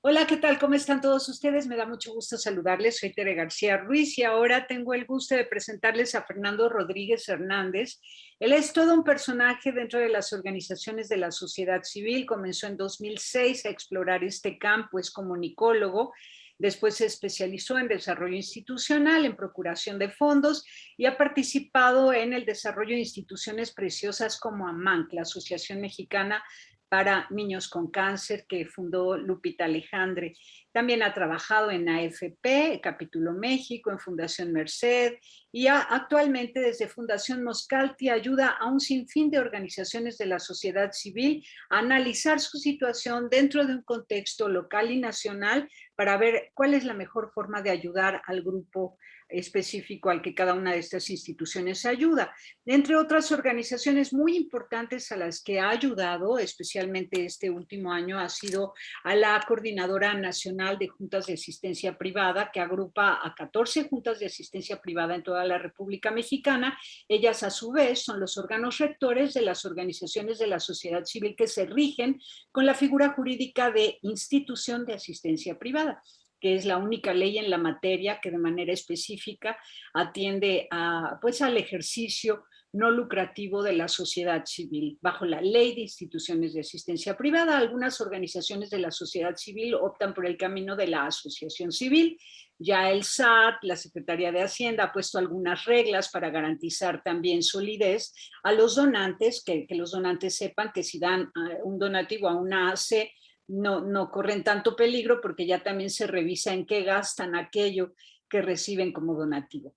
Hola, ¿qué tal? ¿Cómo están todos ustedes? Me da mucho gusto saludarles. Soy Tere García Ruiz y ahora tengo el gusto de presentarles a Fernando Rodríguez Hernández. Él es todo un personaje dentro de las organizaciones de la sociedad civil. Comenzó en 2006 a explorar este campo, es comunicólogo. Después se especializó en desarrollo institucional, en procuración de fondos y ha participado en el desarrollo de instituciones preciosas como AMANC, la Asociación Mexicana para Niños con Cáncer, que fundó Lupita Alejandre. También ha trabajado en AFP, Capítulo México, en Fundación Merced, y actualmente desde Fundación Moscalti ayuda a un sinfín de organizaciones de la sociedad civil a analizar su situación dentro de un contexto local y nacional para ver cuál es la mejor forma de ayudar al grupo específico al que cada una de estas instituciones ayuda. Entre otras organizaciones muy importantes a las que ha ayudado, especialmente este último año, ha sido a la Coordinadora Nacional de Juntas de Asistencia Privada, que agrupa a 14 juntas de asistencia privada en toda la República Mexicana. Ellas, a su vez, son los órganos rectores de las organizaciones de la sociedad civil que se rigen con la figura jurídica de institución de asistencia privada, que es la única ley en la materia que de manera específica atiende al ejercicio no lucrativo de la sociedad civil. Bajo la ley de instituciones de asistencia privada, algunas organizaciones de la sociedad civil optan por el camino de la asociación civil. Ya el SAT, la Secretaría de Hacienda, ha puesto algunas reglas para garantizar también solidez a los donantes, que los donantes sepan que si dan un donativo a una AC, no corren tanto peligro porque ya también se revisa en qué gastan aquello que reciben como donativo.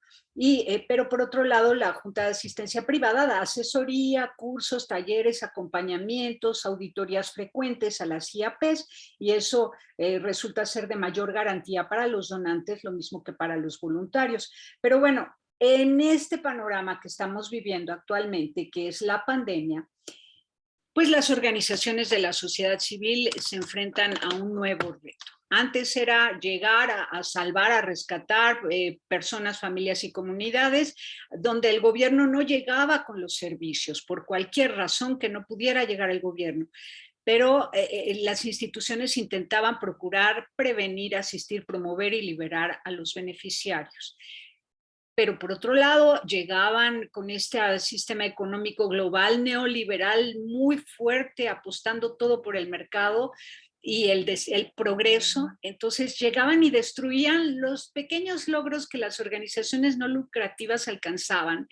Pero por otro lado, la Junta de Asistencia Privada da asesoría, cursos, talleres, acompañamientos, auditorías frecuentes a las IAPs, y eso resulta ser de mayor garantía para los donantes, lo mismo que para los voluntarios. Pero bueno, en este panorama que estamos viviendo actualmente, que es la pandemia, pues las organizaciones de la sociedad civil se enfrentan a un nuevo reto. Antes era llegar a salvar, a rescatar personas, familias y comunidades donde el gobierno no llegaba con los servicios, por cualquier razón que no pudiera llegar el gobierno. Pero las instituciones intentaban procurar prevenir, asistir, promover y liberar a los beneficiarios. Pero por otro lado llegaban con este sistema económico global neoliberal muy fuerte, apostando todo por el mercado y el progreso. Entonces llegaban y destruían los pequeños logros que las organizaciones no lucrativas alcanzaban.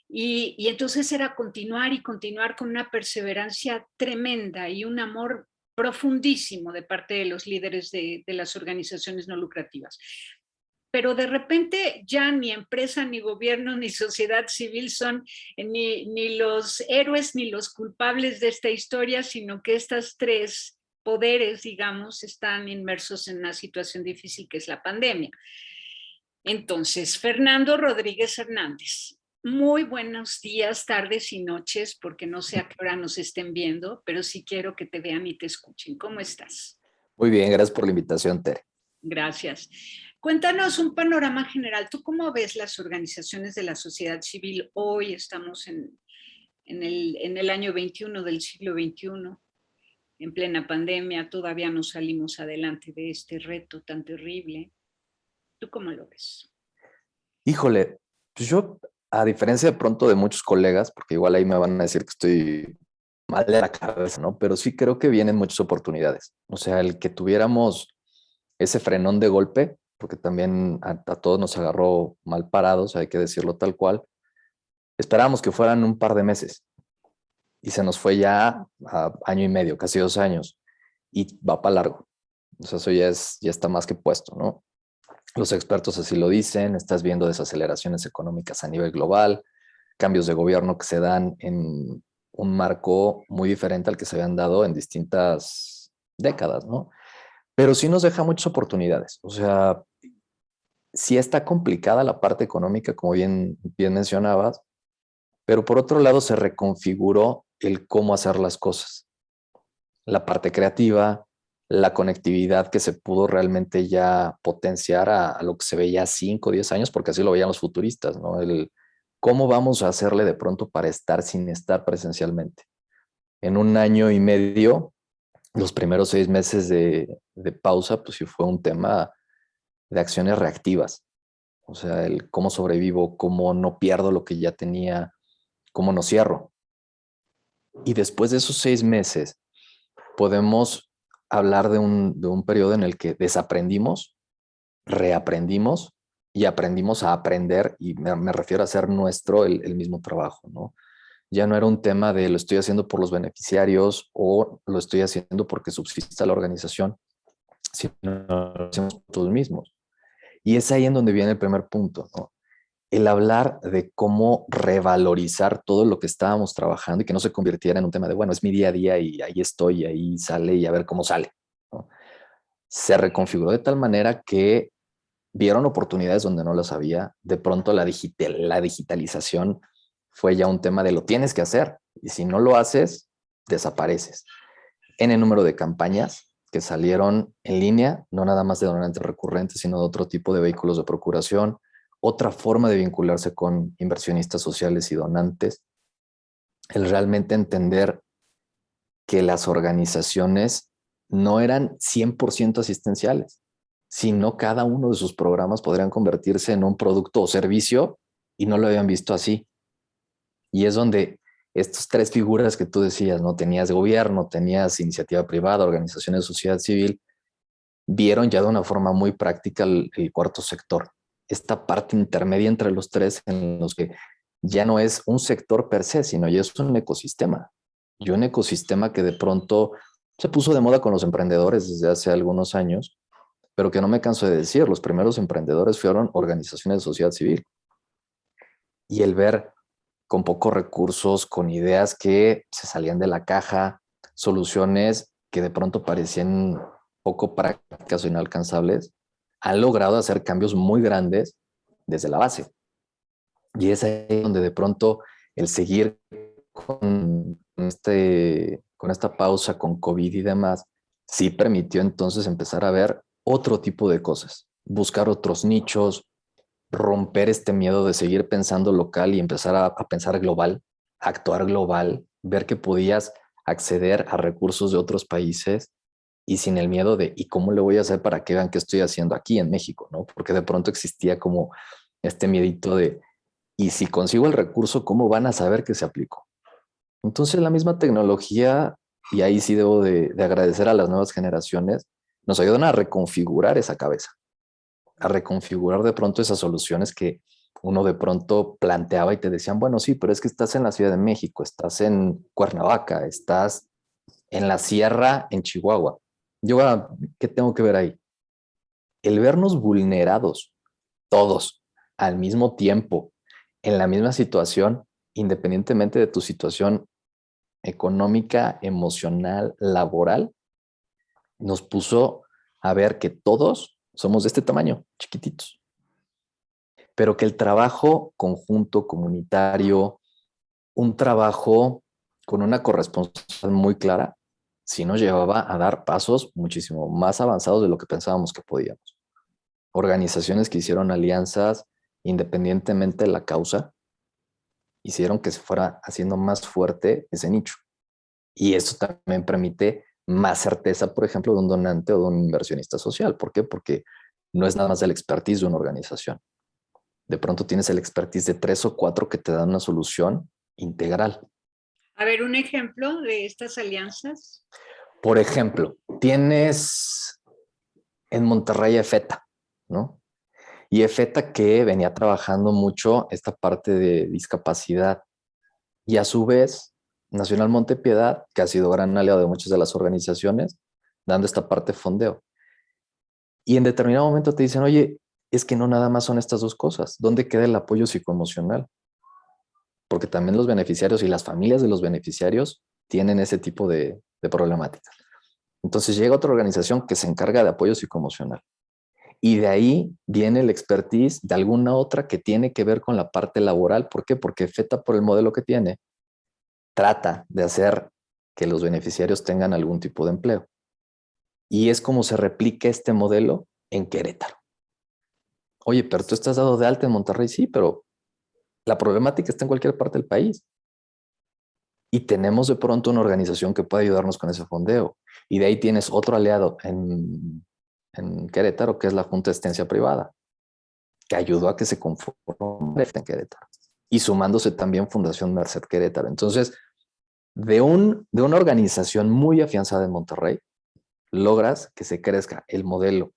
Y entonces era continuar y continuar con una perseverancia tremenda y un amor profundísimo de parte de los líderes de las organizaciones no lucrativas. Pero de repente ya ni empresa, ni gobierno, ni sociedad civil son ni los héroes ni los culpables de esta historia, sino que estas tres poderes, digamos, están inmersos en una situación difícil que es la pandemia. Entonces, Fernando Rodríguez Hernández, muy buenos días, tardes y noches, porque no sé a qué hora nos estén viendo, pero sí quiero que te vean y te escuchen. ¿Cómo estás? Muy bien, gracias por la invitación, Tere. Gracias. Cuéntanos un panorama general. ¿Tú cómo ves las organizaciones de la sociedad civil hoy? Estamos en el año 21 del siglo XXI, en plena pandemia, todavía no salimos adelante de este reto tan terrible. ¿Tú cómo lo ves? Híjole, pues yo, a diferencia de pronto de muchos colegas, porque igual ahí me van a decir que estoy mal de la cabeza, ¿no? Pero sí creo que vienen muchas oportunidades. O sea, el que tuviéramos ese frenón de golpe, porque también a todos nos agarró mal parados, hay que decirlo tal cual, esperábamos que fueran un par de meses y se nos fue ya a año y medio, casi 2 años, y va para largo. O sea, eso ya está más que puesto, ¿no? Los expertos así lo dicen, estás viendo desaceleraciones económicas a nivel global, cambios de gobierno que se dan en un marco muy diferente al que se habían dado en distintas décadas, ¿no? Pero sí nos deja muchas oportunidades. O sea, sí está complicada la parte económica, como bien mencionabas, pero por otro lado se reconfiguró el cómo hacer las cosas. La parte creativa, la conectividad que se pudo realmente ya potenciar a lo que se veía 5 o 10 años, porque así lo veían los futuristas, ¿no? El cómo vamos a hacerle de pronto para estar sin estar presencialmente. En un año y medio los primeros 6 meses de pausa, pues sí fue un tema de acciones reactivas. O sea, el cómo sobrevivo, cómo no pierdo lo que ya tenía, cómo no cierro. Y después de esos 6 meses, podemos hablar de un periodo en el que desaprendimos, reaprendimos y aprendimos a aprender, y me refiero a hacer nuestro el mismo trabajo, ¿no? Ya no era un tema de lo estoy haciendo por los beneficiarios o lo estoy haciendo porque subsista la organización, sino lo hacemos todos mismos. Y es ahí en donde viene el primer punto, ¿no? El hablar de cómo revalorizar todo lo que estábamos trabajando y que no se convirtiera en un tema de, bueno, es mi día a día y ahí estoy, y ahí sale y a ver cómo sale, ¿no? Se reconfiguró de tal manera que vieron oportunidades donde no las había. De pronto la digitalización fue ya un tema de lo tienes que hacer y si no lo haces, desapareces. En el número de campañas que salieron en línea, no nada más de donantes recurrentes, sino de otro tipo de vehículos de procuración, otra forma de vincularse con inversionistas sociales y donantes, el realmente entender que las organizaciones no eran 100% asistenciales, sino cada uno de sus programas podrían convertirse en un producto o servicio y no lo habían visto así. Y es donde estas tres figuras que tú decías, ¿no? Tenías gobierno, tenías iniciativa privada, organizaciones de sociedad civil, vieron ya de una forma muy práctica el cuarto sector. Esta parte intermedia entre los tres en los que ya no es un sector per se, sino ya es un ecosistema. Y un ecosistema que de pronto se puso de moda con los emprendedores desde hace algunos años, pero que no me canso de decir, los primeros emprendedores fueron organizaciones de sociedad civil. Y el ver con pocos recursos, con ideas que se salían de la caja, soluciones que de pronto parecían poco prácticas o inalcanzables, han logrado hacer cambios muy grandes desde la base. Y es ahí donde de pronto el seguir con esta pausa, con COVID y demás, sí permitió entonces empezar a ver otro tipo de cosas, buscar otros nichos, romper este miedo de seguir pensando local y empezar a pensar global, a actuar global, ver que podías acceder a recursos de otros países y sin el miedo de ¿y cómo le voy a hacer para que vean qué estoy haciendo aquí en México? ¿No? Porque de pronto existía como este miedito de ¿y si consigo el recurso, cómo van a saber que se aplicó? Entonces la misma tecnología, y ahí sí debo de agradecer a las nuevas generaciones, nos ayudan a reconfigurar esa cabeza, a reconfigurar de pronto esas soluciones que uno de pronto planteaba y te decían, bueno, sí, pero es que estás en la Ciudad de México, estás en Cuernavaca, estás en la sierra, en Chihuahua. Yo, ¿qué tengo que ver ahí? El vernos vulnerados, todos, al mismo tiempo, en la misma situación, independientemente de tu situación económica, emocional, laboral, nos puso a ver que todos somos de este tamaño, chiquititos, pero que el trabajo conjunto, comunitario, un trabajo con una corresponsabilidad muy clara, sí nos llevaba a dar pasos muchísimo más avanzados de lo que pensábamos que podíamos. Organizaciones que hicieron alianzas independientemente de la causa, hicieron que se fuera haciendo más fuerte ese nicho. Y eso también permite más certeza, por ejemplo, de un donante o de un inversionista social. ¿Por qué? Porque no es nada más el expertise de una organización. De pronto tienes el expertise de 3 o 4 que te dan una solución integral. A ver, un ejemplo de estas alianzas. Por ejemplo, tienes en Monterrey EFETA, ¿no? Y EFETA que venía trabajando mucho esta parte de discapacidad. Y a su vez, Nacional Montepiedad, que ha sido gran aliado de muchas de las organizaciones, dando esta parte de fondeo. Y en determinado momento te dicen, oye, es que no nada más son estas dos cosas. ¿Dónde queda el apoyo psicoemocional? Porque también los beneficiarios y las familias de los beneficiarios tienen ese tipo de problemáticas. Entonces llega otra organización que se encarga de apoyo psicoemocional. Y de ahí viene el expertise de alguna otra que tiene que ver con la parte laboral. ¿Por qué? Porque FETA, por el modelo que tiene, trata de hacer que los beneficiarios tengan algún tipo de empleo. Y es como se replica este modelo en Querétaro. Oye, pero tú estás dado de alta en Monterrey, sí, pero la problemática está en cualquier parte del país. y tenemos de pronto una organización que puede ayudarnos con ese fondeo. Y de ahí tienes otro aliado en Querétaro, que es la Junta de Asistencia Privada, que ayudó a que se conforme en Querétaro. Y sumándose también Fundación Merced Querétaro. Entonces, de una organización muy afianzada en Monterrey, logras que se crezca el modelo,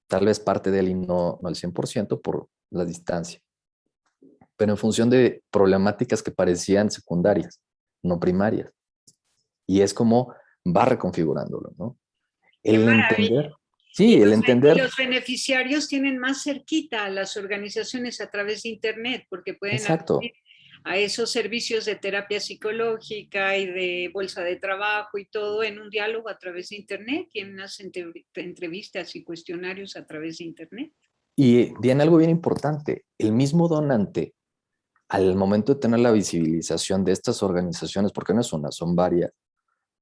tal vez parte de él y no el 100% por la distancia, pero en función de problemáticas que parecían secundarias, no primarias. Y es como va reconfigurándolo, ¿no? Qué El maravilla. entender, sí, el Y entender, los beneficiarios tienen más cerquita a las organizaciones a través de Internet porque pueden exacto. acudir a esos servicios de terapia psicológica y de bolsa de trabajo y todo en un diálogo a través de Internet. Tienen unas entrevistas y cuestionarios a través de Internet. Y viene algo bien importante, el mismo donante, al momento de tener la visibilización de estas organizaciones, porque no es una, son varias,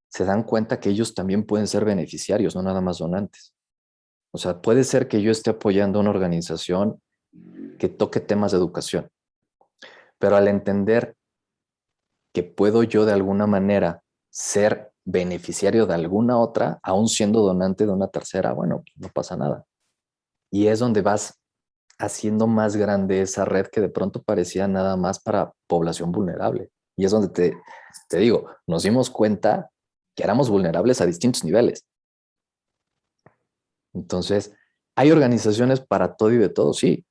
se dan cuenta que ellos también pueden ser beneficiarios, no nada más donantes. O sea, puede ser que yo esté apoyando a una organización que toque temas de educación, pero al entender que puedo yo de alguna manera ser beneficiario de alguna otra, aún siendo donante de una tercera, bueno, no pasa nada. Y es donde vas haciendo más grande esa red que de pronto parecía nada más para población vulnerable. Y es donde te digo, nos dimos cuenta que éramos vulnerables a distintos niveles. Entonces, hay organizaciones para todo y de todo, sí.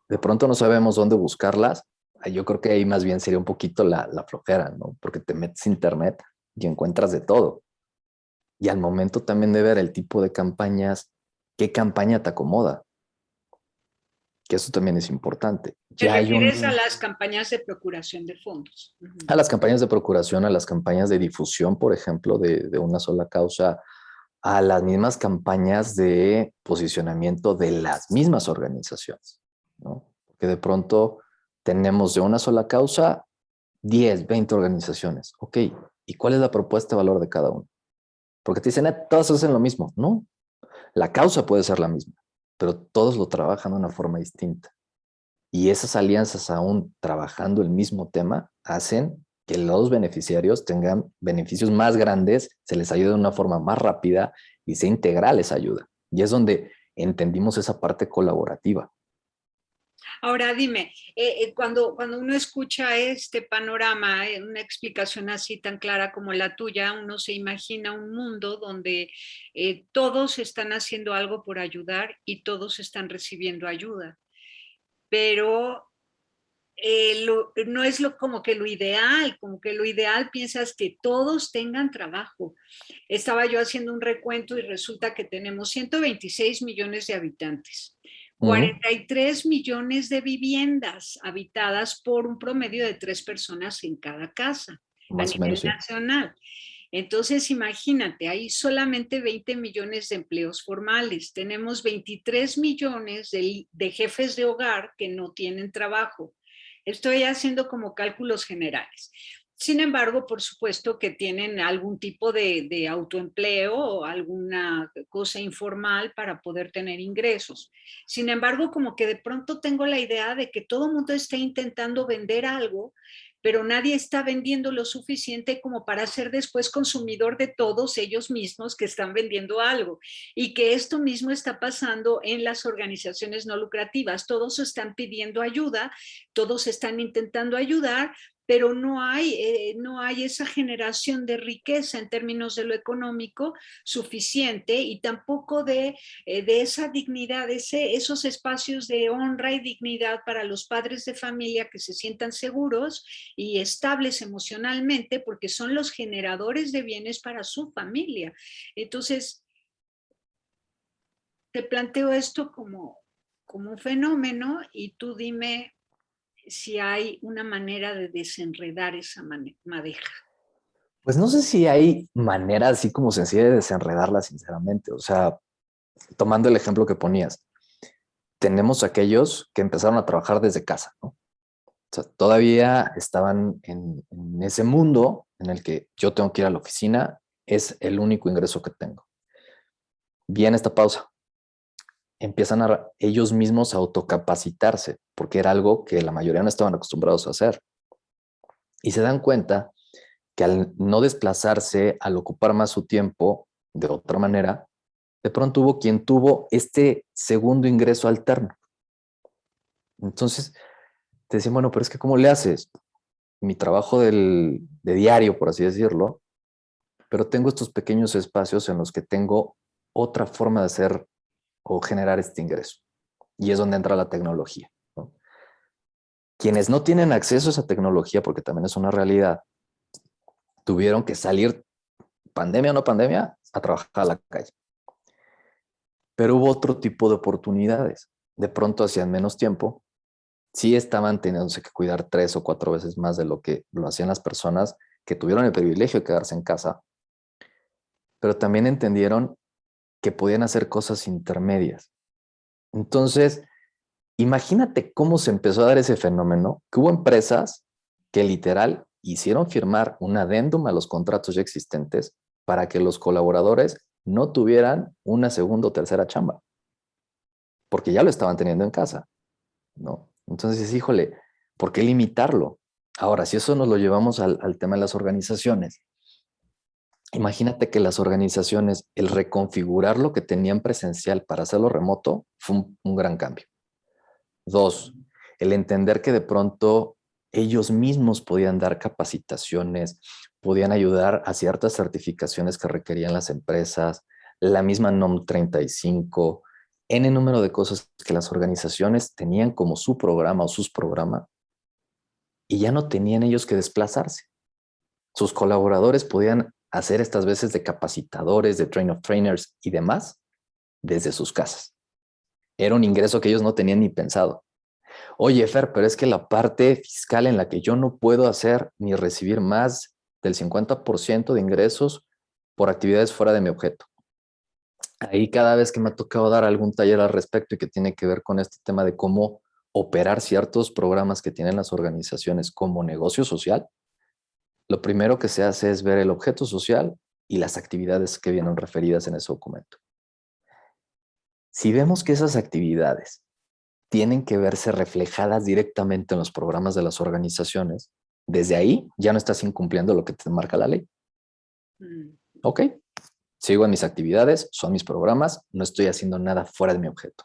De pronto no sabemos dónde buscarlas. Yo creo que ahí más bien sería un poquito la flojera, ¿no? Porque te metes a internet y encuentras de todo. Y al momento también de ver el tipo de campañas, qué campaña te acomoda, que eso también es importante. Te Ya hay refieres a las campañas de procuración de fondos. Uh-huh. a las campañas de procuración, a las campañas de difusión, por ejemplo, de una sola causa, a las mismas campañas de posicionamiento de las mismas organizaciones, ¿no? Porque de pronto tenemos de una sola causa 10, 20 organizaciones. Ok, ¿y cuál es la propuesta de valor de cada uno? Porque te dicen, todos hacen lo mismo. No, la causa puede ser la misma, pero todos lo trabajan de una forma distinta. Y esas alianzas, aún trabajando el mismo tema, hacen que los beneficiarios tengan beneficios más grandes, se les ayude de una forma más rápida y sea integral esa ayuda. Y es donde entendimos esa parte colaborativa. Ahora dime, cuando uno escucha este panorama, una explicación así tan clara como la tuya, uno se imagina un mundo donde todos están haciendo algo por ayudar y todos están recibiendo ayuda, pero no es como que lo ideal piensas que todos tengan trabajo. Estaba yo haciendo un recuento y resulta que tenemos 126 millones de habitantes, Uh -huh. 43 millones de viviendas habitadas por un promedio de 3 personas en cada casa a Más o nivel menos, sí. nacional. Entonces, imagínate, hay solamente 20 millones de empleos formales. Tenemos 23 millones de jefes de hogar que no tienen trabajo. Estoy haciendo como cálculos generales. Sin embargo, por supuesto que tienen algún tipo de autoempleo o alguna cosa informal para poder tener ingresos. Sin embargo, como que de pronto tengo la idea de que todo el mundo está intentando vender algo, pero nadie está vendiendo lo suficiente como para ser después consumidor de todos ellos mismos que están vendiendo algo. Y que esto mismo está pasando en las organizaciones no lucrativas. Todos están pidiendo ayuda, todos están intentando ayudar, pero no hay esa generación de riqueza en términos de lo económico suficiente y tampoco de esa dignidad, esos espacios de honra y dignidad para los padres de familia que se sientan seguros y estables emocionalmente porque son los generadores de bienes para su familia. Entonces, te planteo esto como un fenómeno y tú dime si hay una manera de desenredar esa madeja. Pues no sé si hay manera así como sencilla de desenredarla, sinceramente. O sea, tomando el ejemplo que ponías, tenemos aquellos que empezaron a trabajar desde casa, ¿no? O sea, todavía estaban en ese mundo en el que yo tengo que ir a la oficina, es el único ingreso que tengo. Viene esta pausa, empiezan a ellos mismos a autocapacitarse, porque era algo que la mayoría no estaban acostumbrados a hacer. Y se dan cuenta que al no desplazarse, al ocupar más su tiempo de otra manera, de pronto hubo quien tuvo este segundo ingreso alterno. Entonces te decían, bueno, pero es que ¿cómo le haces? Mi trabajo de diario, por así decirlo, pero tengo estos pequeños espacios en los que tengo otra forma de hacer o generar este ingreso. Y es donde entra la tecnología, ¿no? Quienes no tienen acceso a esa tecnología, porque también es una realidad, tuvieron que salir, pandemia o no pandemia, a trabajar a la calle. Pero hubo otro tipo de oportunidades. De pronto hacían menos tiempo, sí estaban teniéndose que cuidar 3 o 4 veces más de lo que lo hacían las personas que tuvieron el privilegio de quedarse en casa, pero también entendieron que podían hacer cosas intermedias. Entonces, imagínate cómo se empezó a dar ese fenómeno, que hubo empresas que literal hicieron firmar un adendum a los contratos ya existentes para que los colaboradores no tuvieran una segunda o tercera chamba, porque ya lo estaban teniendo en casa, ¿no? Entonces, híjole, ¿por qué limitarlo? Ahora, si eso nos lo llevamos al tema de las organizaciones, imagínate que las organizaciones, el reconfigurar lo que tenían presencial para hacerlo remoto, fue un gran cambio. Dos, el entender que de pronto ellos mismos podían dar capacitaciones, podían ayudar a ciertas certificaciones que requerían las empresas, la misma NOM 35, N número de cosas que las organizaciones tenían como su programa o sus programas y ya no tenían ellos que desplazarse. Sus colaboradores podían hacer estas veces de capacitadores, de train of trainers y demás desde sus casas. Era un ingreso que ellos no tenían ni pensado. Oye, Fer, pero es que la parte fiscal en la que yo no puedo hacer ni recibir más del 50% de ingresos por actividades fuera de mi objeto. Ahí cada vez que me ha tocado dar algún taller al respecto y que tiene que ver con este tema de cómo operar ciertos programas que tienen las organizaciones como negocio social, lo primero que se hace es ver el objeto social y las actividades que vienen referidas en ese documento. Si vemos que esas actividades tienen que verse reflejadas directamente en los programas de las organizaciones, desde ahí ya no estás incumpliendo lo que te marca la ley. Ok, sigo en mis actividades, son mis programas, no estoy haciendo nada fuera de mi objeto.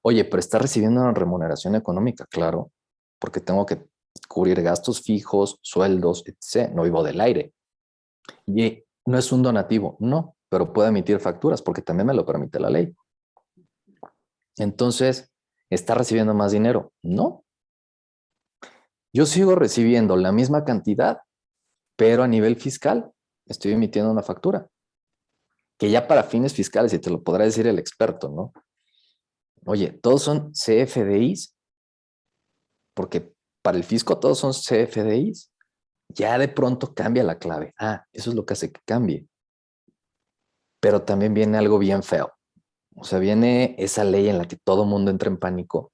Oye, pero está recibiendo una remuneración económica, claro, porque tengo que cubrir gastos fijos, sueldos, etc. No vivo del aire. Y no es un donativo, no, pero puedo emitir facturas porque también me lo permite la ley. Entonces, ¿está recibiendo más dinero? No. Yo sigo recibiendo la misma cantidad, pero a nivel fiscal estoy emitiendo una factura, que ya para fines fiscales, y te lo podrá decir el experto, ¿no? Oye, todos son CFDIs, porque para el fisco todos son CFDIs. Ya de pronto cambia la clave. Ah, eso es lo que hace que cambie. Pero también viene algo bien feo. O sea, viene esa ley en la que todo mundo entra en pánico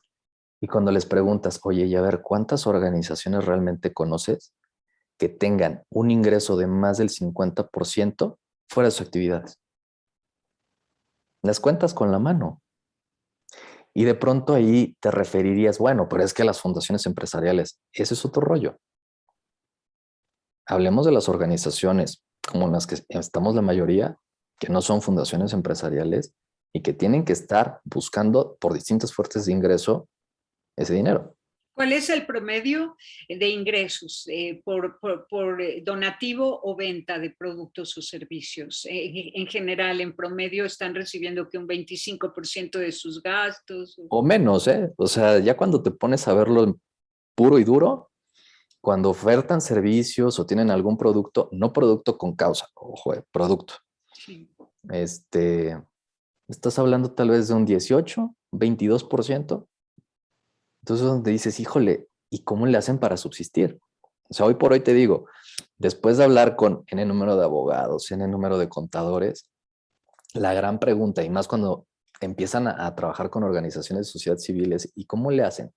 y cuando les preguntas, oye, y a ver, ¿cuántas organizaciones realmente conoces que tengan un ingreso de más del 50% fuera de sus actividades? Las cuentas con la mano. Y de pronto ahí te referirías, bueno, pero es que las fundaciones empresariales, ese es otro rollo. Hablemos de las organizaciones como las que estamos la mayoría, que no son fundaciones empresariales y que tienen que estar buscando por distintas fuentes de ingreso ese dinero. ¿Cuál es el promedio de ingresos por donativo o venta de productos o servicios? En general, en promedio, están recibiendo que un 25% de sus gastos. O menos, ¿eh? O sea, ya cuando te pones a verlo puro y duro, cuando ofertan servicios o tienen algún producto, no producto con causa, ojo, producto. Sí. Estás hablando tal vez de un 18, 22%. Entonces, donde dices, híjole, ¿y cómo le hacen para subsistir? O sea, hoy por hoy te digo, después de hablar con N número de abogados, N número de contadores, la gran pregunta, y más cuando empiezan a trabajar con organizaciones de sociedad civiles, ¿y cómo le hacen?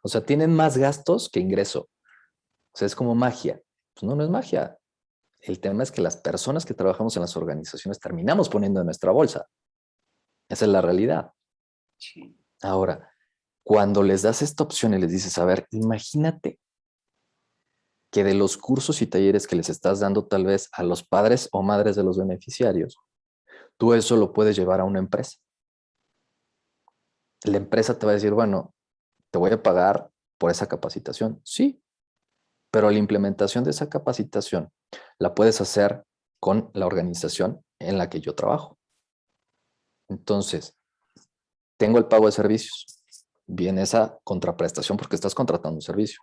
O sea, tienen más gastos que ingreso. O sea, es como magia. Pues no, no es magia. El tema es que las personas que trabajamos en las organizaciones terminamos poniendo en nuestra bolsa. Esa es la realidad. Sí. Ahora, cuando les das esta opción y les dices, a ver, imagínate que de los cursos y talleres que les estás dando tal vez a los padres o madres de los beneficiarios, tú eso lo puedes llevar a una empresa. La empresa te va a decir, bueno, te voy a pagar por esa capacitación. Sí, pero la implementación de esa capacitación la puedes hacer con la organización en la que yo trabajo. Entonces, tengo el pago de servicios. Viene esa contraprestación porque estás contratando un servicio.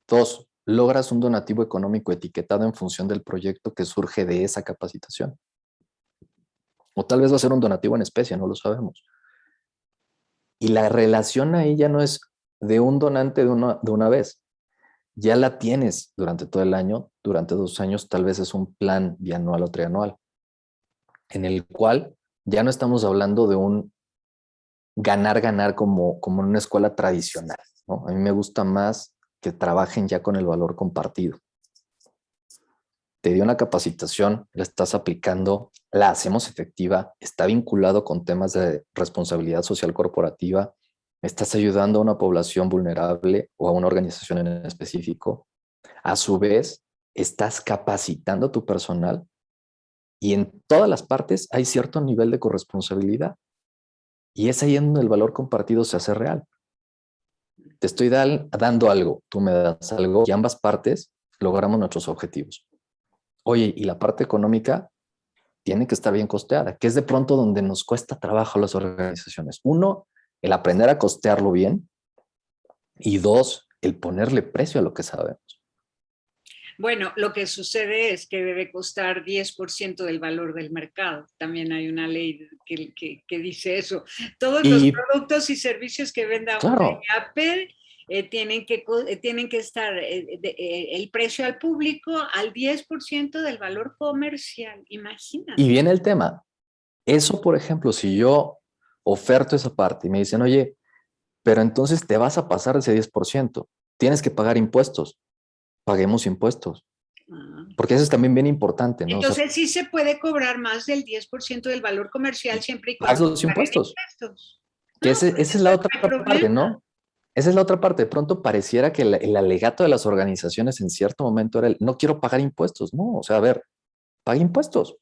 2, logras un donativo económico etiquetado en función del proyecto que surge de esa capacitación. O tal vez va a ser un donativo en especie, no lo sabemos. Y la relación ahí ya no es de un donante de una vez. Ya la tienes durante todo el año, durante 2 años, tal vez es un plan bianual o trianual, en el cual ya no estamos hablando de un ganar como en una escuela tradicional, ¿no? A mí me gusta más que trabajen ya con el valor compartido. Te dio una capacitación, la estás aplicando, la hacemos efectiva, está vinculado con temas de responsabilidad social corporativa, estás ayudando a una población vulnerable o a una organización en específico. A su vez, estás capacitando a tu personal y en todas las partes hay cierto nivel de corresponsabilidad. Y es ahí en donde el valor compartido se hace real. Te estoy dando algo, tú me das algo y ambas partes logramos nuestros objetivos. Oye, y la parte económica tiene que estar bien costeada, que es de pronto donde nos cuesta trabajo a las organizaciones. Uno, el aprender a costearlo bien y 2, el ponerle precio a lo que sabemos. Bueno, lo que sucede es que debe costar 10% del valor del mercado. También hay una ley que dice eso. Todos los Y productos y servicios que venda una claro, Apple tienen que estar el precio al público al 10% del valor comercial. y Imagínate. viene el tema. Eso, por ejemplo, si yo oferto esa parte y me dicen, oye, pero entonces te vas a pasar ese 10%, tienes que pagar impuestos, paguemos impuestos, Ah. porque eso es también bien importante, ¿no? O sea, Entonces sí se puede cobrar más del 10% del valor comercial siempre y pagas cuando los se paguen impuestos, impuestos. que No, pues esa es eso la no otra hay parte, problema. ¿no? Esa es la otra parte. De pronto pareciera que el alegato de las organizaciones en cierto momento era el, no quiero pagar impuestos, ¿no? O sea, a ver, pague impuestos.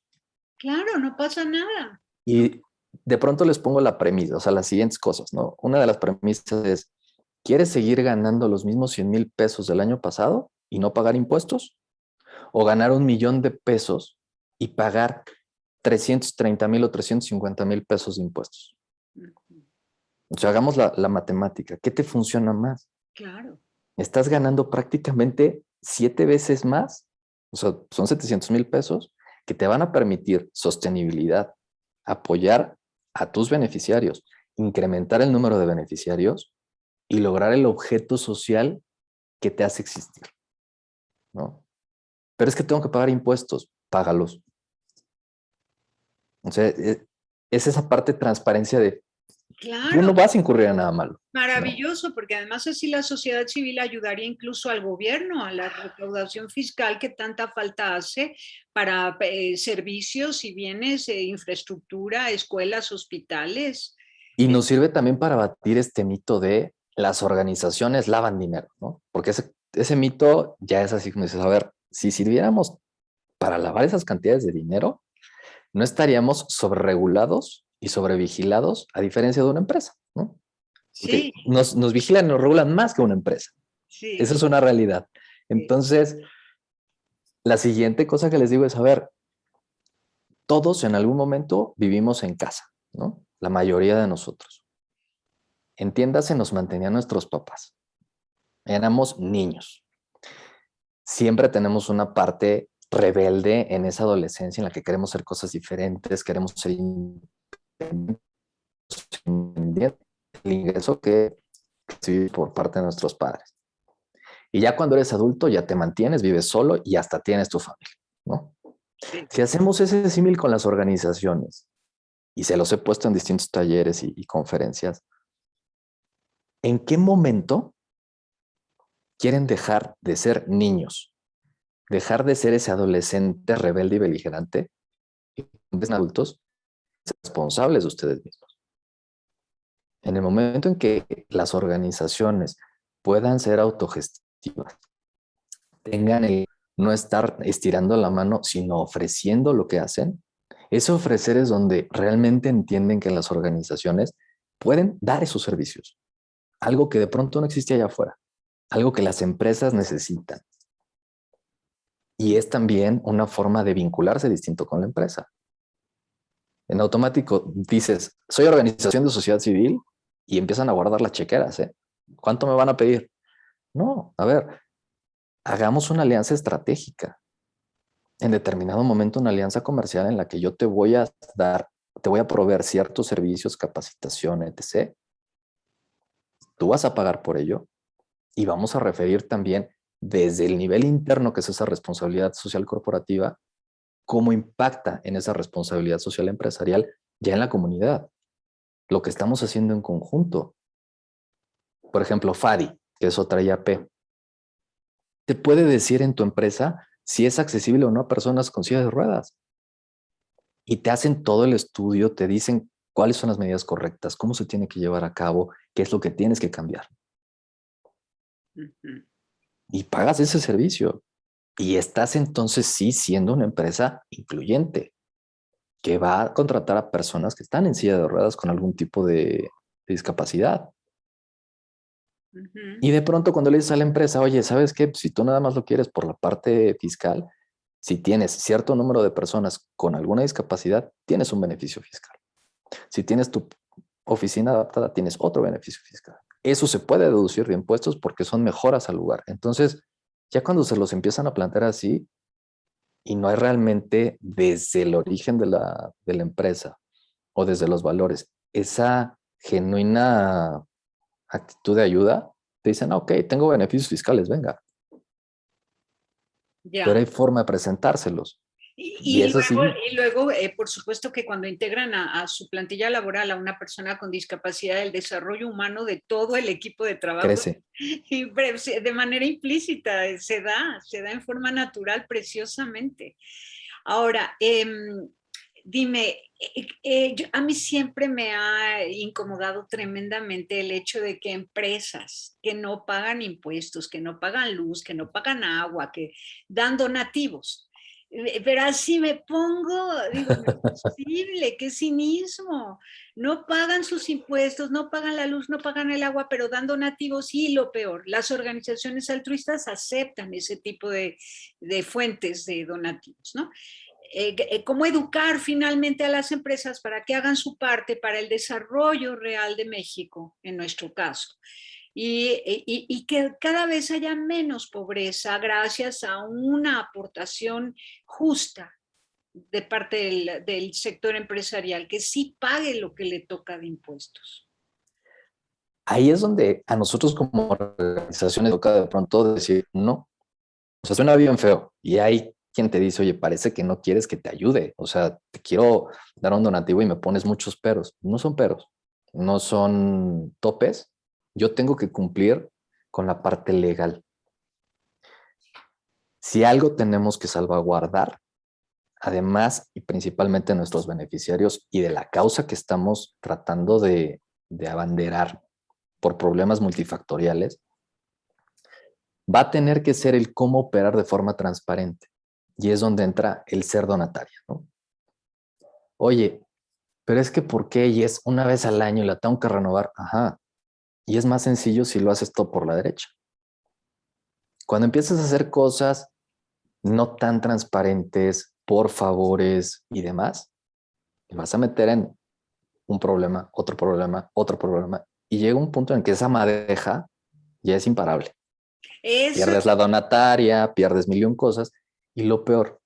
Claro, no pasa nada, ¿no? Y de pronto les pongo la premisa, o sea, las siguientes cosas, ¿no? Una de las premisas es, ¿quieres seguir ganando los mismos 100,000 pesos del año pasado y no pagar impuestos? ¿O ganar 1,000,000 de pesos y pagar 330,000 o 350,000 pesos de impuestos? O sea, hagamos la matemática. ¿Qué te funciona más? Claro, Estás ganando prácticamente 7 veces más, o sea, son 700,000 pesos que te van a permitir sostenibilidad, apoyar a tus beneficiarios, incrementar el número de beneficiarios y lograr el objeto social que te hace existir, ¿no? Pero es que tengo que pagar impuestos, págalos. O sea, es esa parte de transparencia de tú claro, no vas a incurrir en nada malo, ¿no? maravilloso, porque además así la sociedad civil ayudaría incluso al gobierno, a la recaudación fiscal que tanta falta hace para servicios y bienes, infraestructura, escuelas, hospitales. Y nos sirve también para batir este mito de las organizaciones lavan dinero, ¿no? Porque ese mito ya es así como dices, a ver, si sirviéramos para lavar esas cantidades de dinero, no estaríamos sobreregulados y sobrevigilados a diferencia de una empresa, ¿no? Sí, Porque nos vigilan y nos regulan más que una empresa. sí, Esa es una realidad. sí. Entonces, la siguiente cosa que les digo es, a ver, todos en algún momento vivimos en casa, ¿no? La mayoría de nosotros. Entiéndase, nos mantenían nuestros papás. Éramos niños. Siempre tenemos una parte rebelde en esa adolescencia en la que queremos hacer cosas diferentes, queremos ser independientes, el ingreso que recibimos por parte de nuestros padres. Y ya cuando eres adulto, ya te mantienes, vives solo y hasta tienes tu familia, ¿no? Sí. Si hacemos ese símil con las organizaciones, y se los he puesto en distintos talleres y conferencias, ¿en qué momento quieren dejar de ser niños? Dejar de ser ese adolescente rebelde y beligerante y ser adultos responsables de ustedes mismos. En el momento en que las organizaciones puedan ser autogestivas, tengan el no estar estirando la mano, sino ofreciendo lo que hacen. Ese ofrecer es donde realmente entienden que las organizaciones pueden dar esos servicios, algo que de pronto no existe allá afuera, algo que las empresas necesitan. Y es también una forma de vincularse distinto con la empresa. En automático dices, soy organización de sociedad civil y empiezan a guardar las chequeras, ¿eh? ¿Cuánto me van a pedir? No, a ver, hagamos una alianza estratégica. En determinado momento, una alianza comercial en la que yo te voy a dar, te voy a proveer ciertos servicios, capacitación, etc. Tú vas a pagar por ello y vamos a referir también desde el nivel interno, que es esa responsabilidad social corporativa, cómo impacta en esa responsabilidad social empresarial ya en la comunidad. Lo que estamos haciendo en conjunto. Por ejemplo, FADI, que es otra IAP, te puede decir en tu empresa si es accesible o no a personas con silla de ruedas. Y te hacen todo el estudio, te dicen cuáles son las medidas correctas, cómo se tiene que llevar a cabo, qué es lo que tienes que cambiar. Ujú. Y pagas ese servicio. Y estás entonces sí siendo una empresa incluyente, que va a contratar a personas que están en silla de ruedas con algún tipo de discapacidad. Ujú. Y de pronto cuando le dices a la empresa, oye, ¿sabes qué? Si tú nada más lo quieres por la parte fiscal, si tienes cierto número de personas con alguna discapacidad, tienes un beneficio fiscal. Si tienes tu oficina adaptada, tienes otro beneficio fiscal. Eso se puede deducir de impuestos porque son mejoras al lugar. Entonces, ya cuando se los empiezan a plantear así y no hay realmente desde el origen de la empresa o desde los valores, esa genuina actitud de ayuda, te dicen, ok, tengo beneficios fiscales, venga, pero Ya. hay forma de presentárselos. Y, Y y eso luego, sí, y luego por supuesto que cuando integran a su plantilla laboral a una persona con discapacidad, el desarrollo humano de todo el equipo de trabajo, crece. y de manera implícita, se da en forma natural preciosamente. Ahora, dime, a mí siempre me ha incomodado tremendamente el hecho de que empresas que no pagan impuestos, que no pagan luz, que no pagan agua, que dan donativos. Pero así me pongo, digo, no es posible, qué cinismo. No pagan sus impuestos, no pagan la luz, no pagan el agua, pero dan donativos y lo peor, las organizaciones altruistas aceptan ese tipo de fuentes de donativos, ¿no? Cómo educar finalmente a las empresas para que hagan su parte para el desarrollo real de México, en nuestro caso. Y que cada vez haya menos pobreza gracias a una aportación justa de parte del sector empresarial, que sí pague lo que le toca de impuestos. Ahí es donde a nosotros como organizaciones toca de pronto decir, no, o sea, suena bien feo. Y hay quien te dice, oye, parece que no quieres que te ayude. O sea, te quiero dar un donativo y me pones muchos peros. No son peros, no son topes. Yo tengo que cumplir con la parte legal. Si algo tenemos que salvaguardar, además y principalmente nuestros beneficiarios y de la causa que estamos tratando de abanderar por problemas multifactoriales, va a tener que ser el cómo operar de forma transparente. Y es donde entra el ser donatario, ¿no? Oye, pero es que ¿por qué? Y es una vez al año y la tengo que renovar. Ajá. Y es más sencillo si lo haces todo por la derecha. Cuando empiezas a hacer cosas no tan transparentes, por favores y demás, te vas a meter en un problema, otro problema, otro problema. Y llega un punto en que esa madeja ya es imparable. Eso, Pierdes la donataria, pierdes mil y un cosas. Y lo peor,